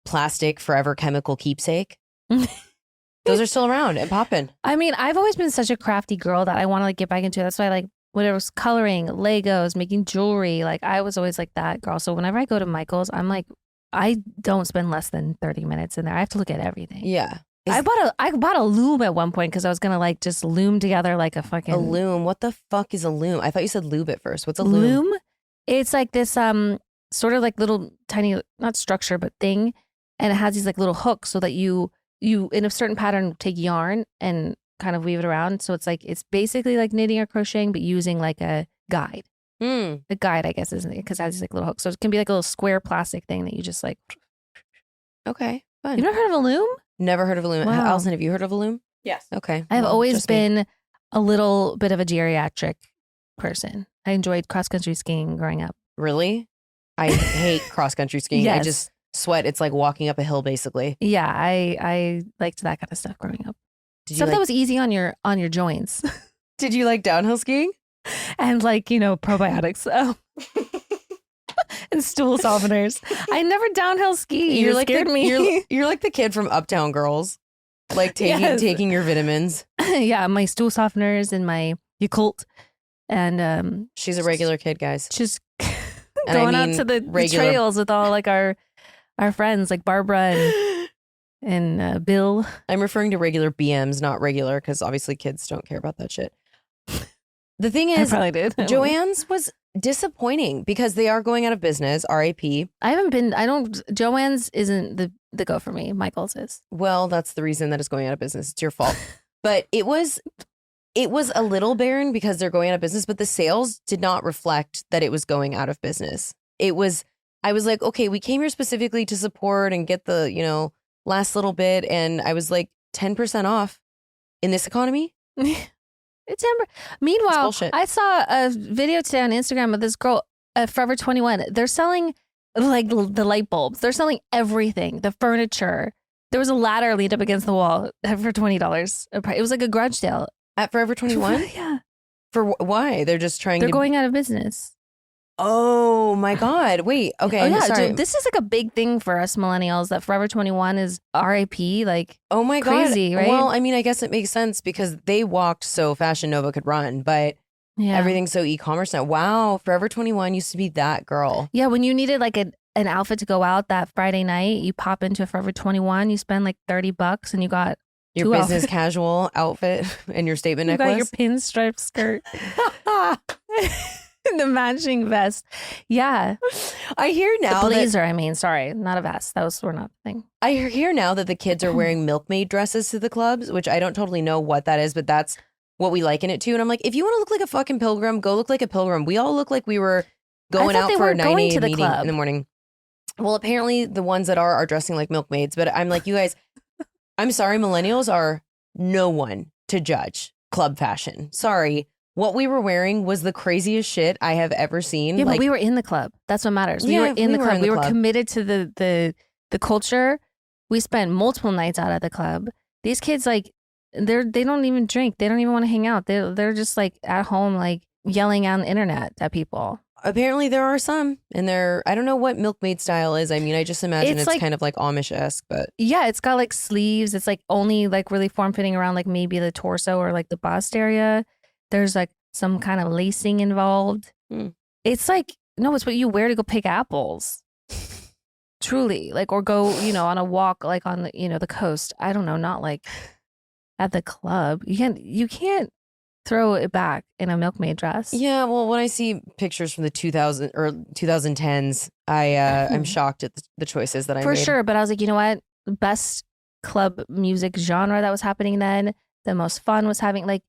plastic forever chemical keepsake. Those are still around and popping. I mean, I've always been such a crafty girl that I want to like get back into it. That's why I like whatever was coloring, Legos, making jewelry. Like I was always like that girl. So whenever I go to Michael's, I'm like, I don't spend less than 30 minutes in there. I have to look at everything. Yeah. I bought a loom at one point because I was gonna like just loom together like a fucking loom. What the fuck is a loom? I thought you said lube at first. What's a loom? It's like this sort of like little tiny, not structure but thing, and it has these like little hooks so that you in a certain pattern take yarn and kind of weave it around. So it's basically like knitting or crocheting but using like a guide. The guide, I guess, isn't it? Because it has these like little hooks, so it can be like a little square plastic thing that you just like. Okay, fun. You've never heard of a loom? Never heard of a loom. Wow. Allison, have you heard of a loom? Yes. Okay. I've always been a little bit of a geriatric person. I enjoyed cross-country skiing growing up. Really? I hate cross-country skiing. Yes. I just sweat. It's like walking up a hill, basically. Yeah, I liked that kind of stuff growing up. Stuff that was easy on your joints. Did you like downhill skiing? And like, probiotics. And stool softeners. I never downhill ski. You scared me. You're like the kid from Uptown Girls, like taking your vitamins. Yeah, my stool softeners and my Yakult, and she's a regular kid, guys. Just going out to the trails with all like our friends, like Barbara and Bill. I'm referring to regular BMs, not regular, because obviously kids don't care about that shit. The thing is, I probably did. Joann's was disappointing because they are going out of business. RIP. Joann's isn't the go for me. Michael's is. Well, that's the reason that it's going out of business. It's your fault. But it was a little barren because they're going out of business, but the sales did not reflect that it was going out of business. I was like, okay, we came here specifically to support and get the, last little bit. And I was like 10% off in this economy. Meanwhile, I saw a video today on Instagram of this girl at Forever 21. They're selling like the light bulbs. They're selling everything, the furniture. There was a ladder leaned up against the wall for $20. It was like a garage sale. At Forever 21? Yeah. For why? They're just trying They're going out of business. Oh my God. Wait. Okay. Oh, yeah. Sorry. Dude, this is like a big thing for us millennials that Forever 21 is RIP. Like, oh my crazy, God. right? Well, I mean, I guess it makes sense because they walked so Fashion Nova could run, but everything's so e-commerce now. Wow. Forever 21 used to be that girl. Yeah. When you needed like an an outfit to go out that Friday night. You pop into a Forever 21, you spend like $30 and you got your business casual outfit and your statement necklace. You got your pinstripe skirt. The matching vest. Yeah. I hear now the blazer, sorry, not a vest. Those were not the thing. I hear now that the kids are wearing milkmaid dresses to the clubs, which I don't totally know what that is, but that's what we liken it to. And I'm like, if you want to look like a fucking pilgrim, go look like a pilgrim. We all look like we were going out for a 9 a.m. meeting in the morning. Well, apparently the ones that are dressing like milkmaids, but I'm like, you guys, I'm sorry, millennials are no one to judge club fashion. Sorry. What we were wearing was the craziest shit I have ever seen. Yeah, but we were in the club. That's what matters. We were in the club. We were committed to the culture. We spent multiple nights out at the club. These kids, like, they don't even drink. They don't even want to hang out. They're just like at home, like yelling on the internet at people. Apparently there are some, and I don't know what milkmaid style is. I mean, I just imagine it's like, kind of like Amish-esque, but yeah, it's got like sleeves. It's like only like really form fitting around like maybe the torso or like the bust area. There's like some kind of lacing involved. It's like, no, it's what you wear to go pick apples. Truly, like, or go, on a walk, like on the, the coast. I don't know, not like at the club. You can't throw it back in a milkmaid dress. Yeah, well, when I see pictures from the 2000 or 2010s, I'm shocked at the choices that I made. For sure, but I was like, you know what? The best club music genre that was happening then, the most fun was having like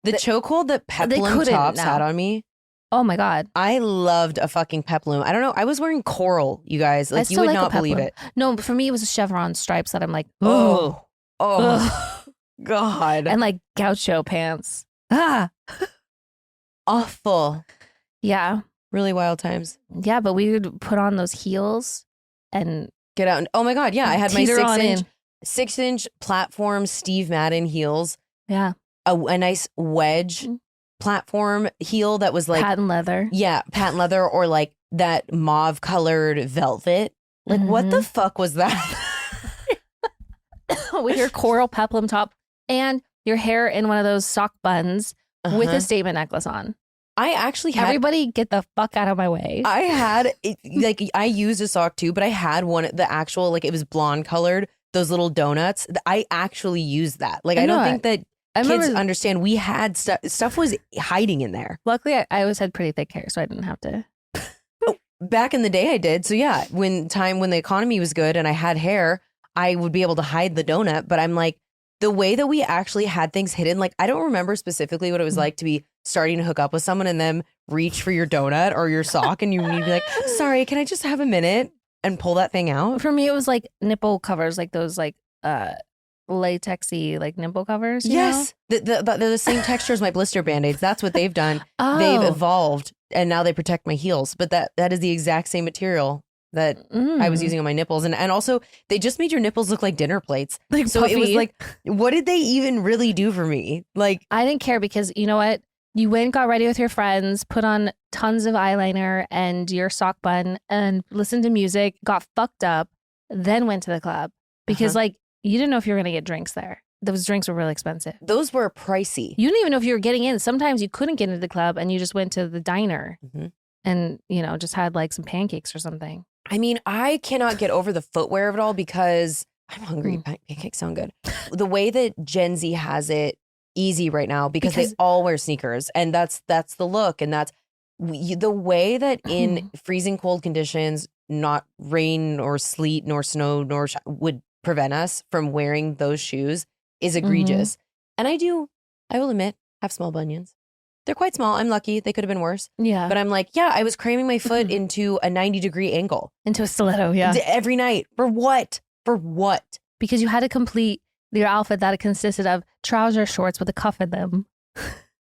the chokehold that Peplum tops had on me. Oh my God. I loved a fucking Peplum. I don't know. I was wearing coral, you guys. Like, you would not believe it. No, but for me, it was chevron stripes that I'm like, oh, God. And like gaucho pants. Awful. Yeah. Really wild times. Yeah, but we would put on those heels and get out. Oh my God. Yeah. I had my 6-inch platform Steve Madden heels. Yeah. A nice wedge platform heel that was like patent leather. Yeah, patent leather, or like that mauve colored velvet. Like, what the fuck was that? With your coral peplum top and your hair in one of those sock buns with a statement necklace on. I actually had... Everybody get the fuck out of my way. I had, like, I used a sock too, but I had one, the actual, like, it was blonde colored, those little donuts. I actually used that. Like, I don't think that kids understand. We had stuff was hiding in there. Luckily, I always had pretty thick hair, so I didn't have to. Back in the day, I did. So yeah, when the economy was good and I had hair, I would be able to hide the donut. But I'm like, the way that we actually had things hidden, like, I don't remember specifically what it was like to be starting to hook up with someone and then reach for your donut or your sock and you'd be like, sorry, can I just have a minute and pull that thing out? For me, it was like nipple covers, like those like latexy like nipple covers. Yes. They're the same texture as my blister Band-Aids. That's what they've done. They've evolved and now they protect my heels. But that is the exact same material that I was using on my nipples. And also they just made your nipples look like dinner plates. Like so puffy. It was like, what did they even really do for me? Like, I didn't care because you know what? You went, got ready with your friends, put on tons of eyeliner and your sock bun and listened to music, got fucked up, then went to the club. Because like, you didn't know if you were going to get drinks there. Those drinks were really expensive. Those were pricey. You didn't even know if you were getting in. Sometimes you couldn't get into the club and you just went to the diner and, just had like some pancakes or something. I mean, I cannot get over the footwear of it all because I'm hungry. Pancakes sound good. The way that Gen Z has it easy right now because they all wear sneakers and that's the look. And that's the way that in freezing cold conditions, not rain or sleet nor snow nor would prevent us from wearing those shoes is egregious. And I will admit, have small bunions. They're quite small. I'm lucky. They could have been worse. Yeah. But I'm like, yeah, I was cramming my foot into a 90-degree angle. Into a stiletto, yeah. Every night. For what? For what? Because you had to complete your outfit that consisted of trouser shorts with a cuff in them.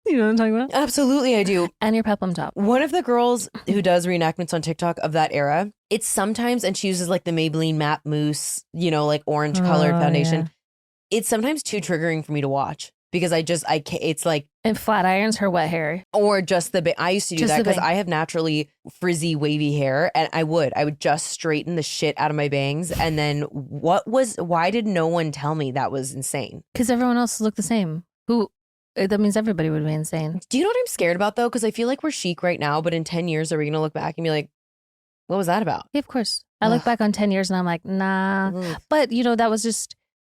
You know what I'm talking about? Absolutely, I do. And your peplum top. One of the girls who does reenactments on TikTok of that era, it's sometimes, and she uses like the Maybelline Matte Mousse, like orange colored foundation. Yeah. It's sometimes too triggering for me to watch because I can't, it's like. And flat irons her wet hair. Or just I used to do that because I have naturally frizzy, wavy hair and I would just straighten the shit out of my bangs. And then why did no one tell me that was insane? Because everyone else looked the same. That means everybody would be insane. Do you know what I'm scared about though? Because I feel like we're chic right now, but in 10 years, are we going to look back and be like, What was that about? Yeah, of course. I look back on 10 years and I'm like, nah. But,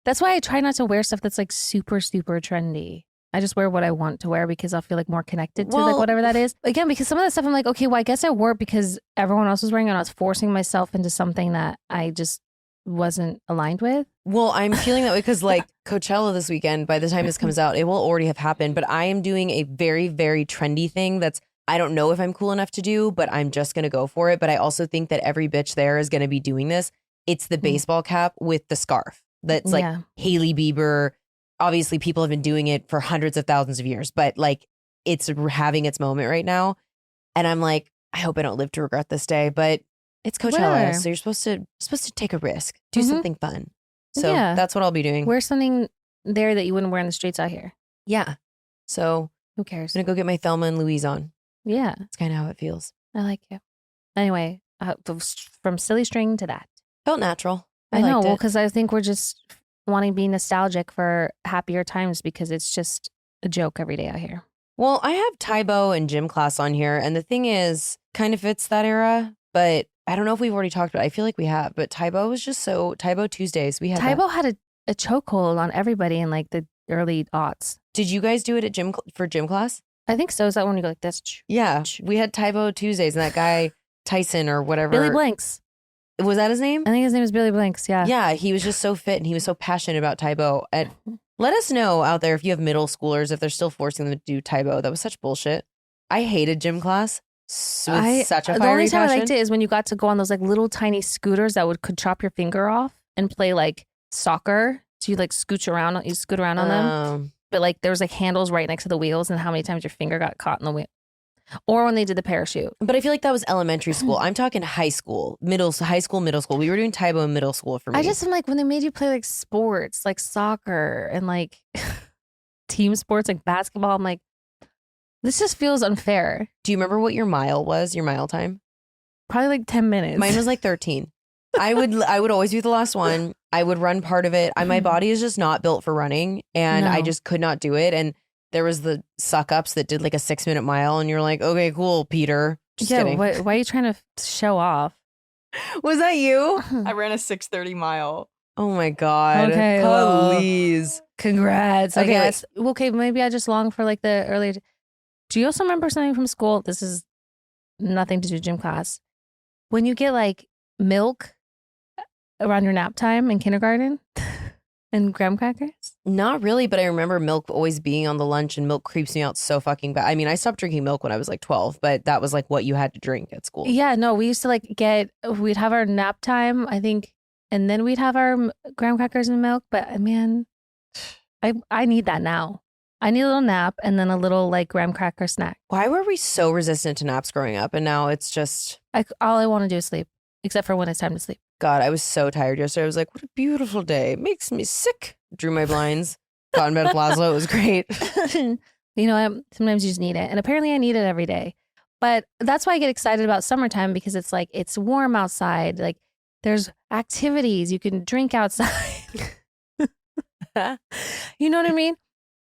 that's why I try not to wear stuff that's like super, super trendy. I just wear what I want to wear because I'll feel like more connected to like whatever that is. Again, because some of that stuff I'm like, okay, well, I guess I wore it because everyone else was wearing it and I was forcing myself into something that I just wasn't aligned with. Well, I'm feeling that way because like Coachella this weekend, by the time this comes out, it will already have happened. But I am doing a very, very trendy thing that's, I don't know if I'm cool enough to do, but I'm just going to go for it. But I also think that every bitch there is going to be doing this. It's the baseball cap with the scarf. That's like Hailey Bieber. Obviously, people have been doing it for hundreds of thousands of years, but like it's having its moment right now. And I'm like, I hope I don't live to regret this day, but it's Coachella. So you're supposed to take a risk, do something fun. So that's what I'll be doing. Wear something there that you wouldn't wear in the streets out here. Yeah. So who cares? I'm going to go get my Thelma and Louise on. Yeah. That's kind of how it feels. I like you. Anyway, from silly string to that. Felt natural. I know. Well, because I think we're just wanting to be nostalgic for happier times because it's just a joke every day out here. Well, I have Tybo and gym class on here. And the thing is, kind of fits that era. But I don't know if we've already talked about it. I feel like we have. But Tybo was just Tybo Tuesdays. We had Tybo had a chokehold on everybody in like the early aughts. Did you guys do it at for gym class? I think so. Is that when you go like this? Yeah. We had Tybo Tuesdays and that guy, Tyson or whatever. Billy Blanks. Was that his name? I think his name is Billy Blanks. Yeah. Yeah. He was just so fit and he was so passionate about Tybo. And let us know out there if you have middle schoolers, if they're still forcing them to do Tybo. That was such such I hated gym class. Such a fiery The only time passion. I liked it is when you got to go on those like little tiny scooters that could chop your finger off and play like soccer. So you like scoot around on them. But like there was like handles right next to the wheels and how many times your finger got caught in the wheel. Or when they did the parachute. But I feel like that was elementary school. I'm talking high school, middle school. We were doing Tybo in middle school for me. I just am like when they made you play like sports, like soccer and like team sports, like basketball. I'm like, this just feels unfair. Do you remember what your mile time? Probably like 10 minutes. Mine was like 13. I would always be the last one. I would run part of it. My body is just not built for running and I just could not do it. And there was the suck ups that did like a 6-minute mile and you're like, okay, cool, Peter. Just kidding. Why are you trying to show off? Was that you? I ran a 6:30 mile. Oh my God. Okay. Please. Congrats. Okay. Okay, maybe I just long for like the earlier. Do you also remember something from school? This is nothing to do with gym class. When you get like milk around your nap time in kindergarten and graham crackers? Not really, but I remember milk always being on the lunch and milk creeps me out so fucking bad. I mean, I stopped drinking milk when I was like 12, but that was like what you had to drink at school. Yeah, no, we used to like we'd have our nap time, I think, and then we'd have our graham crackers and milk. But man, I need that now. I need a little nap and then a little like graham cracker snack. Why were we so resistant to naps growing up? And now it's just... all I want to do is sleep, except for when it's time to sleep. God, I was so tired yesterday. I was like, what a beautiful day. It makes me sick. Drew my blinds. Got in bed with Laszlo. It was great. Sometimes you just need it. And apparently I need it every day. But that's why I get excited about summertime because it's like, it's warm outside. Like there's activities. You can drink outside. You know what I mean?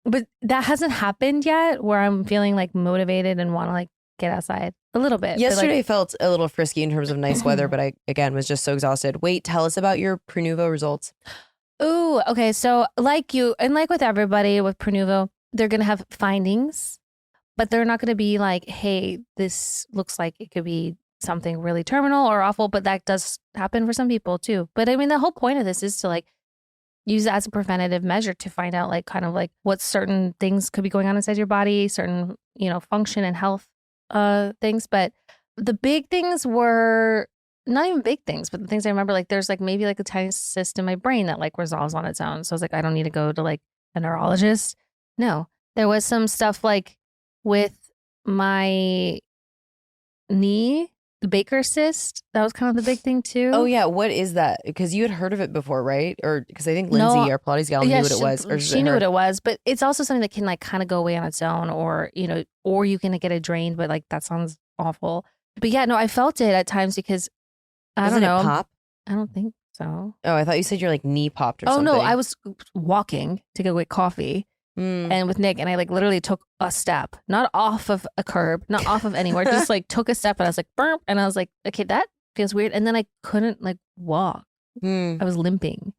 But that hasn't happened yet where I'm feeling like motivated and want to like get outside a little bit. Yesterday felt a little frisky in terms of nice weather, but I, again, was just so exhausted. Wait, tell us about your Prenuvo results. Ooh, okay. So like you, and like with everybody with Prenuvo, they're going to have findings, but they're not going to be like, hey, this looks like it could be something really terminal or awful, but that does happen for some people too. But I mean, the whole point of this is to like use it as a preventative measure to find out like kind of like what certain things could be going on inside your body, certain, function and health things. But the big things were not even big things, but the things I remember, like there's like maybe like a tiny cyst in my brain that like resolves on its own. So I was like, I don't need to go to like a neurologist. No, there was some stuff like with my knee, the Baker cyst. That was kind of the big thing too. Oh yeah, what is that? Because you had heard of it before, right? Or because I think Lindsay, our Pilates gal, knew what it was. Or she knew what it was, but it's also something that can like kind of go away on its own, or or you can get it drained. But like that sounds awful. But yeah, no, I felt it at times because I don't know. It pop? I don't think so. Oh, I thought you said your like knee popped or something. Oh no, I was walking to go get coffee. And with Nick, and I like literally took a step, not off of a curb, not off of anywhere, just like took a step, and I was like, burp, and I was like, okay, that Feels weird. And then I couldn't like walk. I was limping.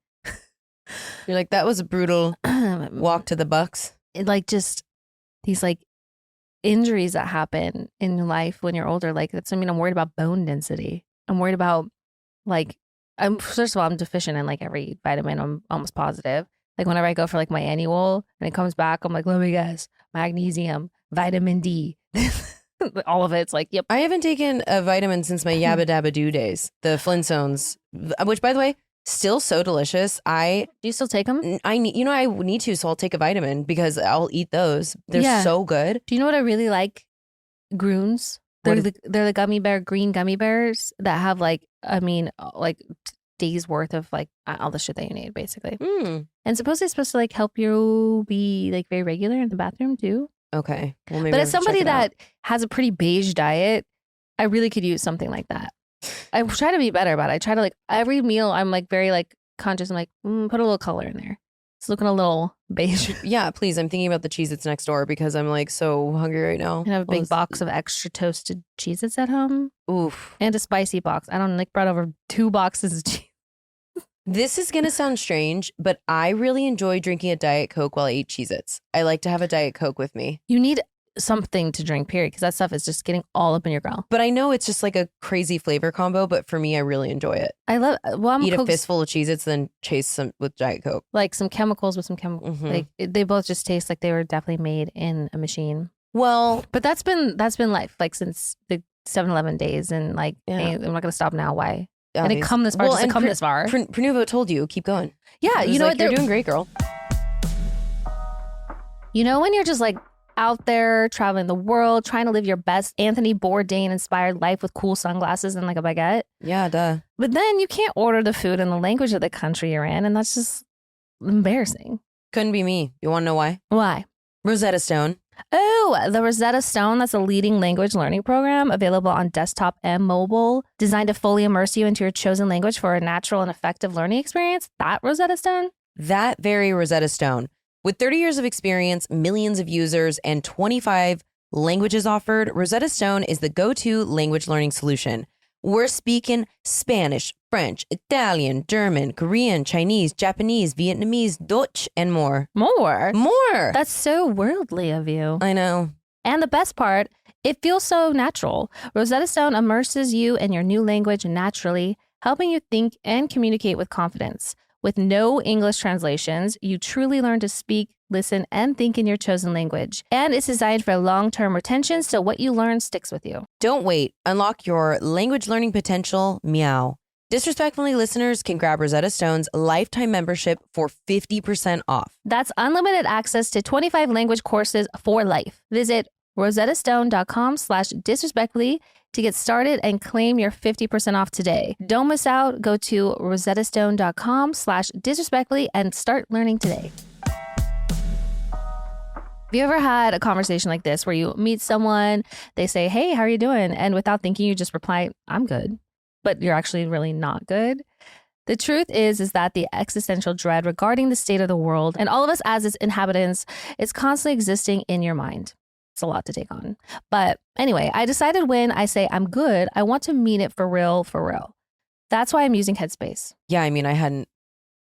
You're like, that was a brutal walk to the Bucks. It, like just these like injuries that happen in life when you're older. Like that's, I mean, I'm worried about bone density. I'm worried about like, first of all, I'm deficient in like every vitamin. I'm almost positive. Like whenever I go for like my annual and it comes back, I'm like, let me guess, magnesium, vitamin D. All of it's like, yep. I haven't taken a vitamin since my Yabba Dabba Doo days. The Flintstones, which by the way, still so delicious. Do you still take them? I need to, so I'll take a vitamin because I'll eat those. They're so good. Do you know what I really like? Groons. They're the gummy bear, green gummy bears that have like, I mean, like days worth of like all the shit that you need basically. And supposedly it's supposed to like help you be like very regular in the bathroom too. Okay. Well, maybe but as somebody that has a pretty beige diet, I really could use something like that. I try to be better about it. I try to like every meal I'm like very like conscious. I'm like, put a little color in there. It's looking a little beige. Yeah, please. I'm thinking about the Cheez-Its next door because I'm like so hungry right now. I have a big box of extra toasted Cheez-Its at home. Oof. And a spicy box. I don't like brought over 2 boxes of cheese. This is going to sound strange, but I really enjoy drinking a Diet Coke while I eat Cheez-Its. I like to have a Diet Coke with me. You need something to drink, period, because that stuff is just getting all up in your grill. But I know it's just like a crazy flavor combo, but for me, I really enjoy it. I love eat a fistful of Cheez-Its, then chase some with Diet Coke. Like some chemicals with some chemicals. Like they both just taste like they were definitely made in a machine. Well, but that's been life, like since the 7-Eleven days, and like I'm not gonna stop now. Why? And it come this far, just to come this far. Prenuvo told you, keep going. Yeah, you know what? You're doing great, girl. You know when you're just like out there traveling the world, trying to live your best Anthony Bourdain inspired life with cool sunglasses and like a baguette? Yeah, duh. But then you can't order the food in the language of the country you're in, and that's just embarrassing. Couldn't be me. You want to know why? Why? Rosetta Stone. Oh, the Rosetta Stone, that's a leading language learning program available on desktop and mobile, designed to fully immerse you into your chosen language for a natural and effective learning experience. That Rosetta Stone? That very Rosetta Stone. With 30 years of experience, millions of users, and 25 languages offered, Rosetta Stone is the go-to language learning solution. We're speaking Spanish, French, Italian, German, Korean, Chinese, Japanese, Vietnamese, Dutch, and more. More? That's so worldly of you. I know. And the best part, it feels so natural. Rosetta Stone immerses you in your new language naturally, helping you think and communicate with confidence. With no English translations, you truly learn to speak, listen, and think in your chosen language. And it's designed for long-term retention, so what you learn sticks with you. Don't wait. Unlock your language learning potential. Meow. Disrespectfully listeners can grab Rosetta Stone's lifetime membership for 50% off. That's unlimited access to 25 language courses for life. Visit rosettastone.com/disrespectfully to get started and claim your 50% off today. Don't miss out. Go to rosettastone.com/disrespectfully and start learning today. Have you ever had a conversation like this where you meet someone, they say, hey, how are you doing? And without thinking, you just reply, I'm good, but you're actually really not good? The truth is that the existential dread regarding the state of the world and all of us as its inhabitants is constantly existing in your mind. It's a lot to take on. But anyway, I decided when I say I'm good, I want to mean it for real, for real. That's why I'm using Headspace. Yeah, I mean, I hadn't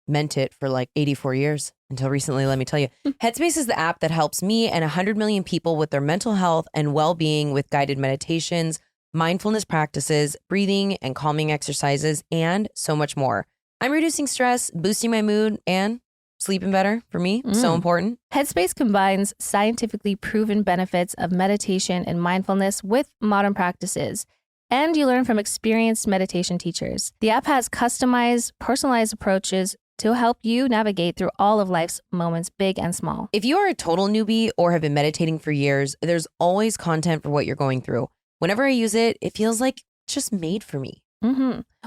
meant it for like 84 years until recently, let me tell you. Headspace is the app that helps me and 100 million people with their mental health and well-being with guided meditations, mindfulness practices, breathing and calming exercises, and so much more. I'm reducing stress, boosting my mood, and sleeping better for me. So important. Headspace combines scientifically proven benefits of meditation and mindfulness with modern practices. And you learn from experienced meditation teachers. The app has customized, personalized approaches to help you navigate through all of life's moments, big and small. If you are a total newbie or have been meditating for years, there's always content for what you're going through. Whenever I use it, it feels like it's just made for me.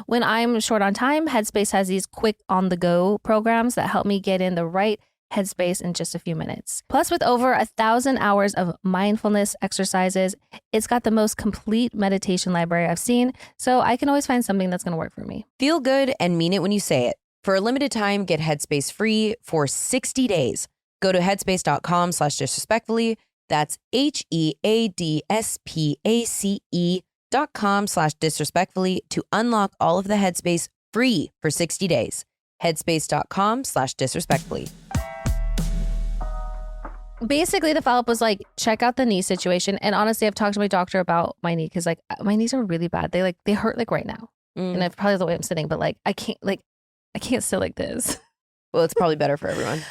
When I'm short on time, Headspace has these quick on-the-go programs that help me get in the right headspace in just a few minutes. Plus, with over 1,000 hours of mindfulness exercises, it's got the most complete meditation library I've seen, so I can always find something that's going to work for me. Feel good and mean it when you say it. For a limited time, get Headspace free for 60 days. Go to headspace.com/disrespectfully. That's HEADSPACE headspace.com/disrespectfully to unlock all of the Headspace free for 60 days. Headspace.com/disrespectfully. Basically, the follow-up was like, check out the knee situation. And honestly, I've talked to my doctor about my knee because like my knees are really bad. They hurt like right now. And it's probably the way I'm sitting, but like I can't sit like this. Well, it's probably better for everyone.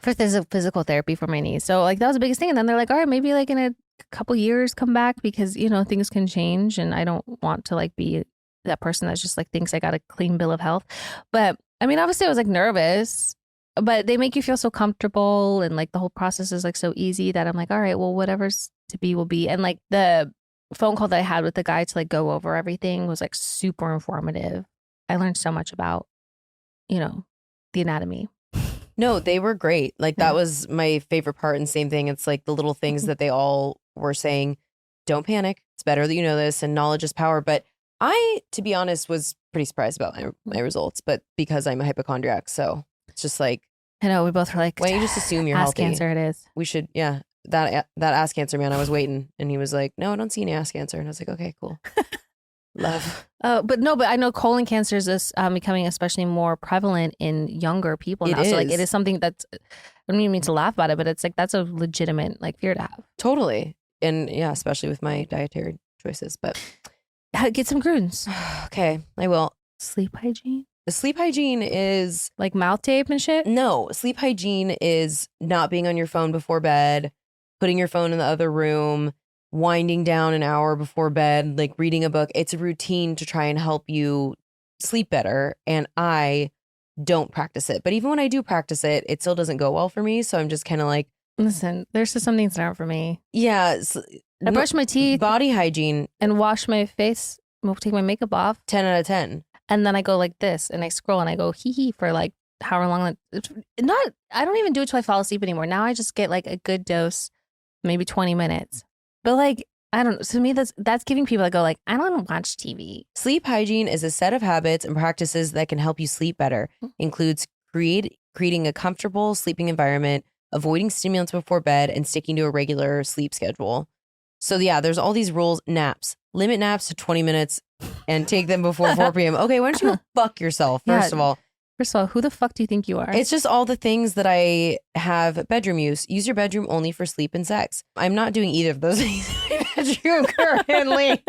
For physical therapy for my knees. So like that was the biggest thing. And then they're like, all right, maybe like in a couple years come back because, you know, things can change. And I don't want to like be that person that just like thinks I got a clean bill of health. But I mean, obviously I was like nervous, but they make you feel so comfortable. And like the whole process is like so easy that I'm like, all right, well, whatever's to be will be. And like the phone call that I had with the guy to like go over everything was like super informative. I learned so much about, you know, the anatomy. No, they were great. Like that was my favorite part. And same thing. It's like the little things that they all were saying. Don't panic. It's better that you know this, and knowledge is power. But I, to be honest, was pretty surprised about my results. But because I'm a hypochondriac, so it's just like, I know we both were like, why don't you just assume you're ass healthy? cancer it is. We should, yeah. That ass cancer man, I was waiting, and he was like, no, I don't see any ass cancer, and I was like, okay, cool. Love. But I know colon cancer is becoming especially more prevalent in younger people now. So like it is something that's, I don't even mean to laugh about it, but it's like that's a legitimate like fear to have. Totally. And yeah, especially with my dietary choices. But get some Groons. Okay, I will. Sleep hygiene. The sleep hygiene is like mouth tape and shit. No, sleep hygiene is not being on your phone before bed, putting your phone in the other room, winding down an hour before bed, like reading a book. It's a routine to try and help you sleep better. And I don't practice it. But even when I do practice it, it still doesn't go well for me. So I'm just kind of like, listen, there's just some things that aren't for me. Yeah. I brush my teeth. Body hygiene. And wash my face. Take my makeup off. 10 out of 10. And then I go like this and I scroll and I go hee hee for like however long. I don't even do it till I fall asleep anymore. Now I just get like a good dose, maybe 20 minutes. But like, I don't know. To me, that's giving people that go like, I don't watch TV. Sleep hygiene is a set of habits and practices that can help you sleep better. Includes creating a comfortable sleeping environment, avoiding stimulants before bed, and sticking to a regular sleep schedule. So yeah, there's all these rules. Naps. Limit naps to 20 minutes and take them before 4 p.m. Okay, why don't you go fuck yourself, first of all? First of all, who the fuck do you think you are? It's just all the things that I have bedroom use. Use your bedroom only for sleep and sex. I'm not doing either of those things in my bedroom currently.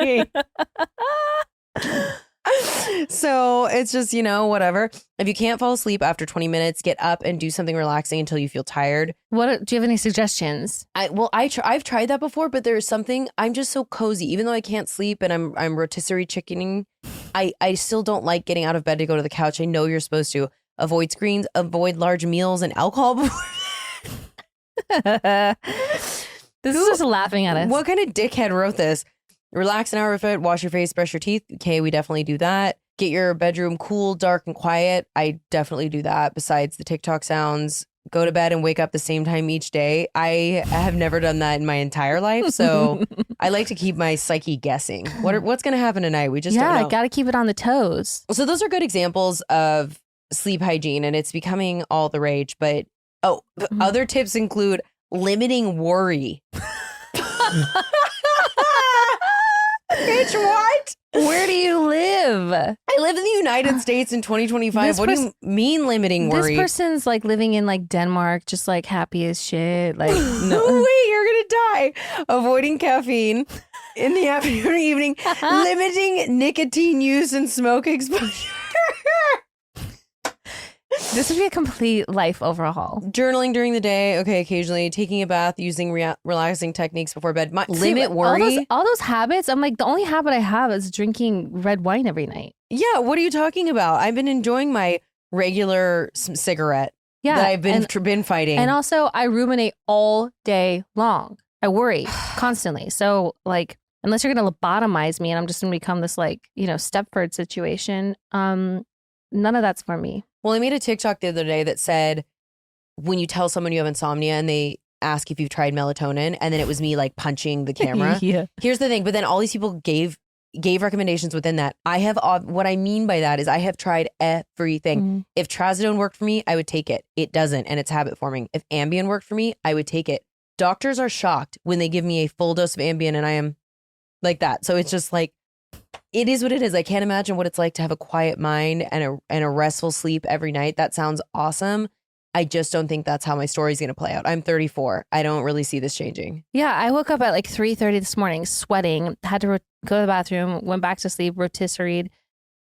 So it's just, you know, whatever. If you can't fall asleep after 20 minutes, get up and do something relaxing until you feel tired. What do you have any suggestions? I've tried that before, but there's something, I'm just so cozy. Even though I can't sleep and I'm rotisserie chickening, I still don't like getting out of bed to go to the couch. I know you're supposed to avoid screens, avoid large meals and alcohol before. This is just laughing at us. What kind of dickhead wrote this? Relax an hour before bed, wash your face, brush your teeth. Okay, we definitely do that. Get your bedroom cool, dark, and quiet. I definitely do that. Besides the TikTok sounds, go to bed and wake up the same time each day. I have never done that in my entire life. So I like to keep my psyche guessing. What's going to happen tonight? We just don't know. Yeah, got to keep it on the toes. So those are good examples of sleep hygiene, and it's becoming all the rage. But other tips include limiting worry. Bitch, what? Where do you live? I live in the United States in 2025. What do you mean limiting worry? This person's like living in like Denmark, just like happy as shit. Like, no. Wait, you're gonna die. Avoiding caffeine in the afternoon or evening. Limiting nicotine use and smoke exposure. This would be a complete life overhaul. Journaling during the day. Okay, occasionally taking a bath, using relaxing techniques before bed. Limit worry. All those habits. I'm like, the only habit I have is drinking red wine every night. Yeah, what are you talking about? I've been enjoying my regular cigarette that I've been fighting. And also, I ruminate all day long. I worry constantly. So, like, unless you're going to lobotomize me and I'm just going to become this, like, you know, Stepford situation, none of that's for me. Well, I made a TikTok the other day that said, when you tell someone you have insomnia and they ask if you've tried melatonin, and then it was me like punching the camera. Yeah. Here's the thing. But then all these people gave recommendations within that. I have, what I mean by that is I have tried everything. Mm-hmm. If trazodone worked for me, I would take it. It doesn't, and it's habit forming. If Ambien worked for me, I would take it. Doctors are shocked when they give me a full dose of Ambien and I am like that. So it's just like, it is what it is. I can't imagine what it's like to have a quiet mind and a restful sleep every night. That sounds awesome. I just don't think that's how my story's going to play out. I'm 34. I don't really see this changing. Yeah, I woke up at like 3:30 this morning, sweating, had to go to the bathroom, went back to sleep, rotisserie'd,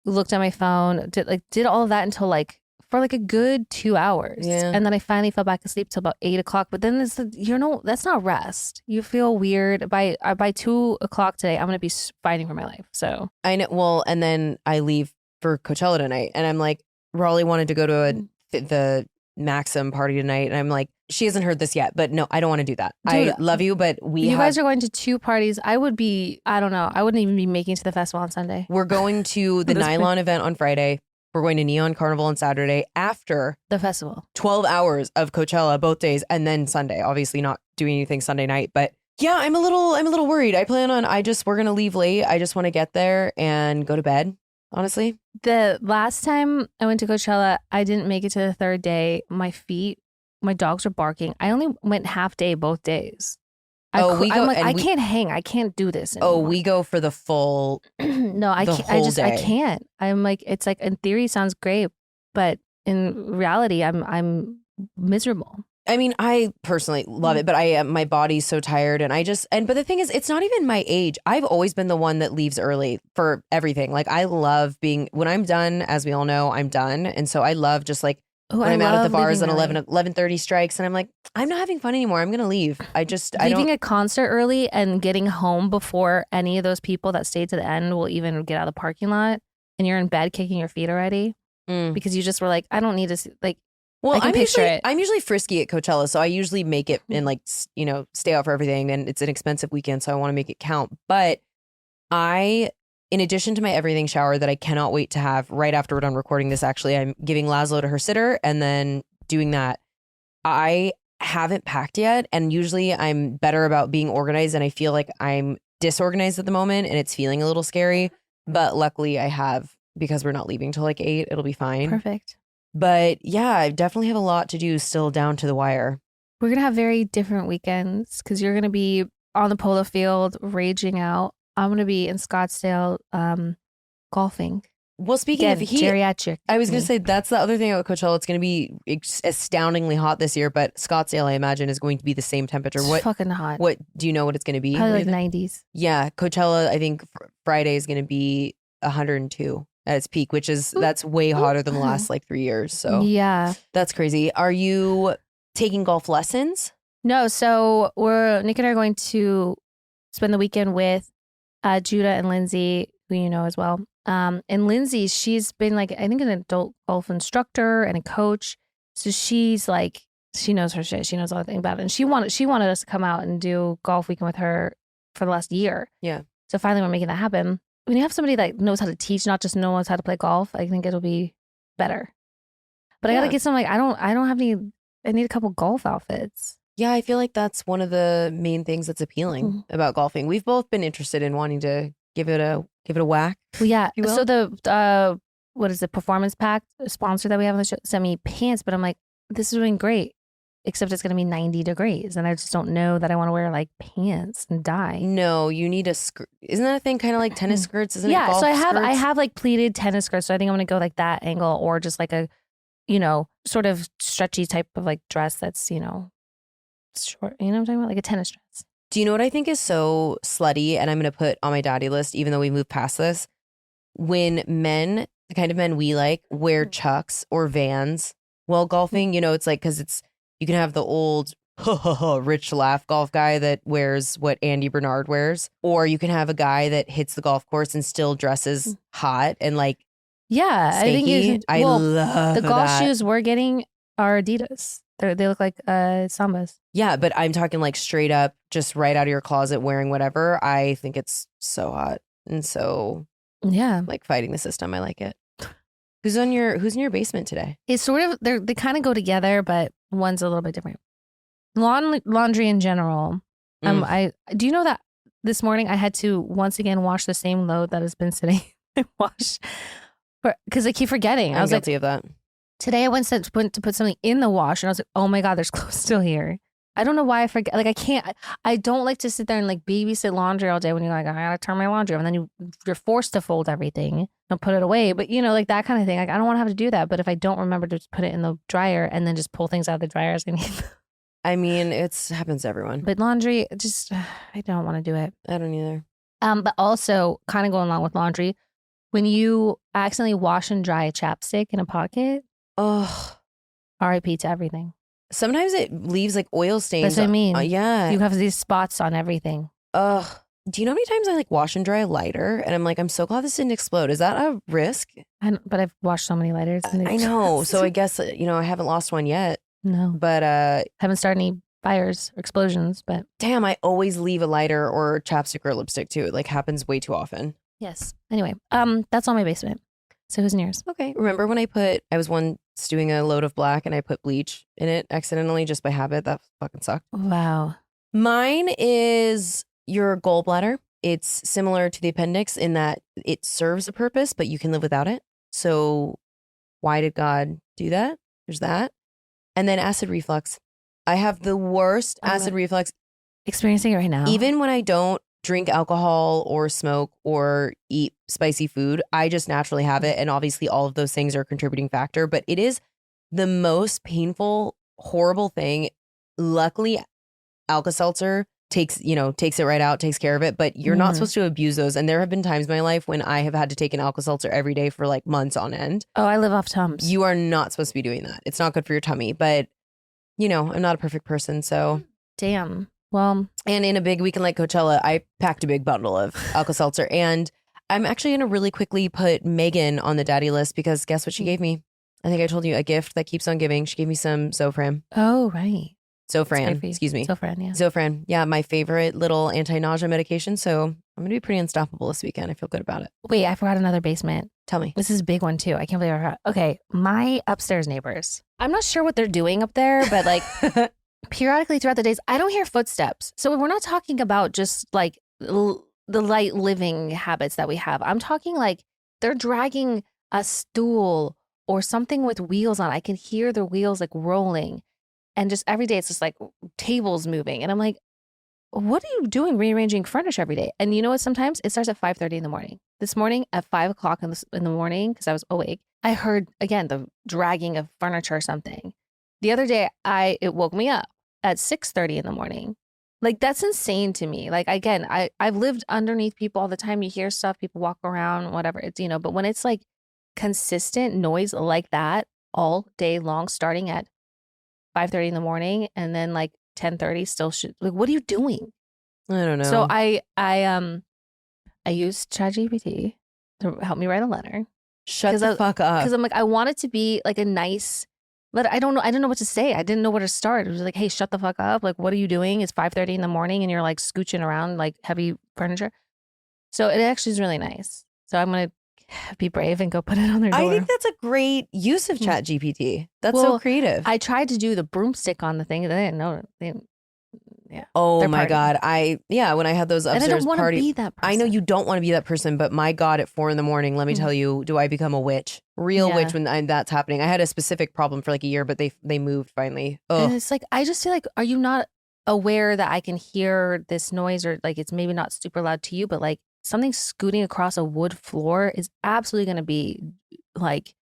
looked at my phone, did all of that until like for like a good 2 hours. Yeah. And then I finally fell back asleep till about 8 o'clock. But then that's not rest. You feel weird. By 2 o'clock today, I'm going to be fighting for my life. So I know. Well, and then I leave for Coachella tonight, and I'm like, Raleigh wanted to go to the Maxim party tonight, and I'm like, she hasn't heard this yet, but no, I don't want to do that. Dude, I love you, but you guys are going to 2 parties. I don't know. I wouldn't even be making it to the festival on Sunday. We're going to the Nylon event on Friday. We're going to Neon Carnival on Saturday after the festival. 12 hours of Coachella both days, and then Sunday. Obviously not doing anything Sunday night, but yeah, I'm a little worried. We're going to leave late. I just want to get there and go to bed, honestly. The last time I went to Coachella, I didn't make it to the 3rd day. My dogs were barking. I only went half day both days. I can't hang. I can't do this anymore. Oh, we go for the full. No, I can't. I can't. I'm like, it's like in theory sounds great, but in reality, I'm miserable. I mean, I personally love it, but my body's so tired, but the thing is, it's not even my age. I've always been the one that leaves early for everything. Like, I love when I'm done, as we all know, I'm done. And so I love just like, when I'm out at the bars and 11:30 strikes and I'm like, I'm not having fun anymore. I'm going to leave. Leaving a concert early and getting home before any of those people that stayed to the end will even get out of the parking lot, and you're in bed kicking your feet already because you just were like, I don't need to like. Well, I'm usually frisky at Coachella, so I usually make it and like, stay out for everything, and it's an expensive weekend, so I want to make it count. But in addition to my everything shower that I cannot wait to have right after we're done recording this, actually, I'm giving Laszlo to her sitter and then doing that. I haven't packed yet, and usually I'm better about being organized, and I feel like I'm disorganized at the moment, and it's feeling a little scary. But luckily I have, because we're not leaving till like 8, it'll be fine. Perfect. But yeah, I definitely have a lot to do still down to the wire. We're going to have very different weekends because you're going to be on the polo field raging out. I'm going to be in Scottsdale golfing. Well, speaking of heat, geriatric. I was going to say that's the other thing about Coachella. It's going to be astoundingly hot this year, but Scottsdale, I imagine, is going to be the same temperature. It's fucking hot. What do you know what it's going to be? Probably like 90s. Yeah, Coachella, I think Friday is going to be 102 at its peak, that's way hotter than the last like 3 years. So yeah, that's crazy. Are you taking golf lessons? No. So Nick and I are going to spend the weekend with Judah and Lindsay, who you know as well. And Lindsay, she's been like, I think an adult golf instructor and a coach. So she's like, she knows her shit. She knows everything about it. And she wanted us to come out and do golf weekend with her for the last year. Yeah. So finally we're making that happen. When you have somebody that knows how to teach, not just knows how to play golf, I think it'll be better. But I got to get some, like, I don't have any, I need a couple golf outfits. Yeah, I feel like that's one of the main things that's appealing about golfing. We've both been interested in wanting to give it a whack. Well, yeah. So the what is it, Performance Pack sponsor that we have on the show sent me pants, but I'm like, this is doing great, except it's going to be 90 degrees, and I just don't know that I want to wear like pants and die. No, you need a skirt. Isn't that a thing? Kind of like tennis skirts, isn't it? Yeah. So I have like pleated tennis skirts. So I think I'm going to go like that angle, or just like a, sort of stretchy type of like dress that's short, you know what I'm talking about? Like a tennis dress. Do you know what I think is so slutty, and I'm going to put on my daddy list, even though we moved past this? When men, the kind of men we like, wear Chucks or Vans while golfing, it's like, because you can have the old rich laugh golf guy that wears what Andy Bernard wears, or you can have a guy that hits the golf course and still dresses hot and like, yeah, stanky. I love the golf that. shoes we're getting are Adidas. They look like Sambas. Yeah, but I'm talking like straight up, just right out of your closet wearing whatever. I think it's so hot and so like fighting the system. I like it. Who's in your basement today? It's sort of they kind of go together, but one's a little bit different. Laundry in general. Do you know that this morning I had to once again wash the same load that has been sitting in wash because I keep forgetting. I was guilty of that. Today I went to put something in the wash and I was like, oh my God, there's clothes still here. I don't know why I forget. Like, I don't like to sit there and like babysit laundry all day when you're like, I gotta turn my laundry on. And then you're forced to fold everything and put it away. But, you know, like that kind of thing. Like, I don't want to have to do that. But if I don't remember to put it in the dryer and then just pull things out of the dryer as I need. I mean, it happens to everyone. But laundry, I don't want to do it. I don't either. But also, kind of going along with laundry, when you accidentally wash and dry a chapstick in a pocket, RIP to everything. Sometimes it leaves like oil stains. That's what I mean. Yeah. You have these spots on everything. Ugh. Do you know how many times I like wash and dry a lighter? And I'm like, I'm so glad this didn't explode. Is that a risk? But I've washed so many lighters. I know. So I guess, you know, I haven't lost one yet. No. But haven't started any fires or explosions. But damn, I always leave a lighter or chapstick or lipstick too. It like happens way too often. Yes. Anyway, that's all my basement. So who's in yours? Okay. Remember when I was once doing a load of black and I put bleach in it accidentally just by habit? That fucking sucked. Wow. Mine is your gallbladder. It's similar to the appendix in that it serves a purpose, but you can live without it. So why did God do that? There's that. And then acid reflux. I have the worst acid reflux. Experiencing it right now. Even when I don't drink alcohol or smoke or eat spicy food, I just naturally have it. And obviously all of those things are a contributing factor, but it is the most painful, horrible thing. Luckily, Alka-Seltzer takes it right out, takes care of it, but you're not supposed to abuse those. And there have been times in my life when I have had to take an Alka-Seltzer every day for like months on end. Oh, I live off Tums. You are not supposed to be doing that. It's not good for your tummy, but you know, I'm not a perfect person, so. Damn. Well, and in a big weekend like Coachella, I packed a big bundle of Alka-Seltzer, and I'm actually going to really quickly put Megan on the daddy list because guess what she gave me? I think I told you, a gift that keeps on giving. She gave me some Zofran. Oh, right. Zofran, excuse me. Zofran, yeah. Zofran, yeah, my favorite little anti-nausea medication. So I'm going to be pretty unstoppable this weekend. I feel good about it. Wait, I forgot another basement. Tell me. This is a big one too. I can't believe I forgot. Okay, my upstairs neighbors. I'm not sure what they're doing up there, but like periodically throughout the days, I don't hear footsteps. So we're not talking about just like the light living habits that we have. I'm talking like they're dragging a stool or something with wheels on. I can hear the wheels like rolling. And just every day it's just like tables moving. And I'm like, what are you doing rearranging furniture every day? And you know what? Sometimes it starts at 5:30 in the morning. This morning at 5 o'clock in the morning, because I was awake, I heard, again, the dragging of furniture or something. The other day, it woke me up at 6:30 in the morning. Like, that's insane to me. Like, again, I've lived underneath people all the time. You hear stuff, people walk around, whatever. It's, you know, but when it's like consistent noise like that all day long, starting at 5:30 in the morning and then like 10:30 still like, what are you doing? I don't know. So I used ChatGPT to help me write a letter. Shut the fuck up. Because I'm like, I want it to be like a nice letter. I don't know what to say. I didn't know where to start. It was like, hey, shut the fuck up. Like, what are you doing? It's 5:30 in the morning and you're like scooching around like heavy furniture. So it actually is really nice. So I'm going to be brave and go put it on their door. I think that's a great use of ChatGPT. That's so creative. I tried to do the broomstick on the thing. They didn't know. Yeah. Oh my God. When I had those upstairs and I don't want to parties. be that person. I know you don't want to be that person, but my God, at 4 a.m, let me tell you, do I become a witch? Real witch when that's happening. I had a specific problem for like a year, but they moved finally. Ugh. And it's like, I just feel like, are you not aware that I can hear this noise, or like it's maybe not super loud to you, but like something scooting across a wood floor is absolutely going to be like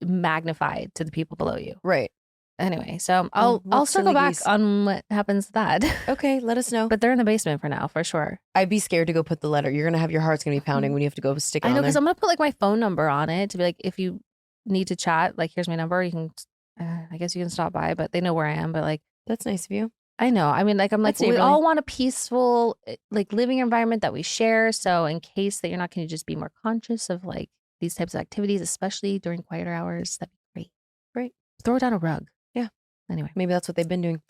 magnified to the people below you. Right. Anyway, so I'll circle back on what happens to that. Okay, let us know. But they're in the basement for now, for sure. I'd be scared to go put the letter. You're going to have your heart's going to be pounding when you have to go stick it on there. I know, because I'm going to put like my phone number on it to be like, if you need to chat, like here's my number. You can, I guess you can stop by, but they know where I am. But like, that's nice of you. I know. I mean, like, I'm like, we all want a peaceful, like, living environment that we share. So in case that you're not, can you just be more conscious of like these types of activities, especially during quieter hours? That'd be great. Great. Throw down a rug. Yeah. Anyway, maybe that's what they've been doing.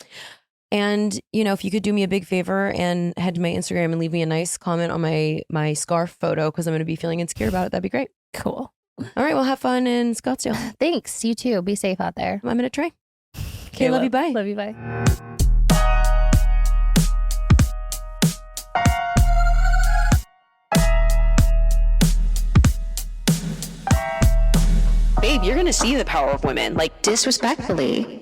And, you know, if you could do me a big favor and head to my Instagram and leave me a nice comment on my scarf photo, because I'm going to be feeling insecure about it, that'd be great. Cool. All right. Well, have fun in Scottsdale. Thanks. You too. Be safe out there. I'm going to try. Okay. Love you. Bye. Love you. Bye. Babe, you're going to see the power of women. Like, disrespectfully.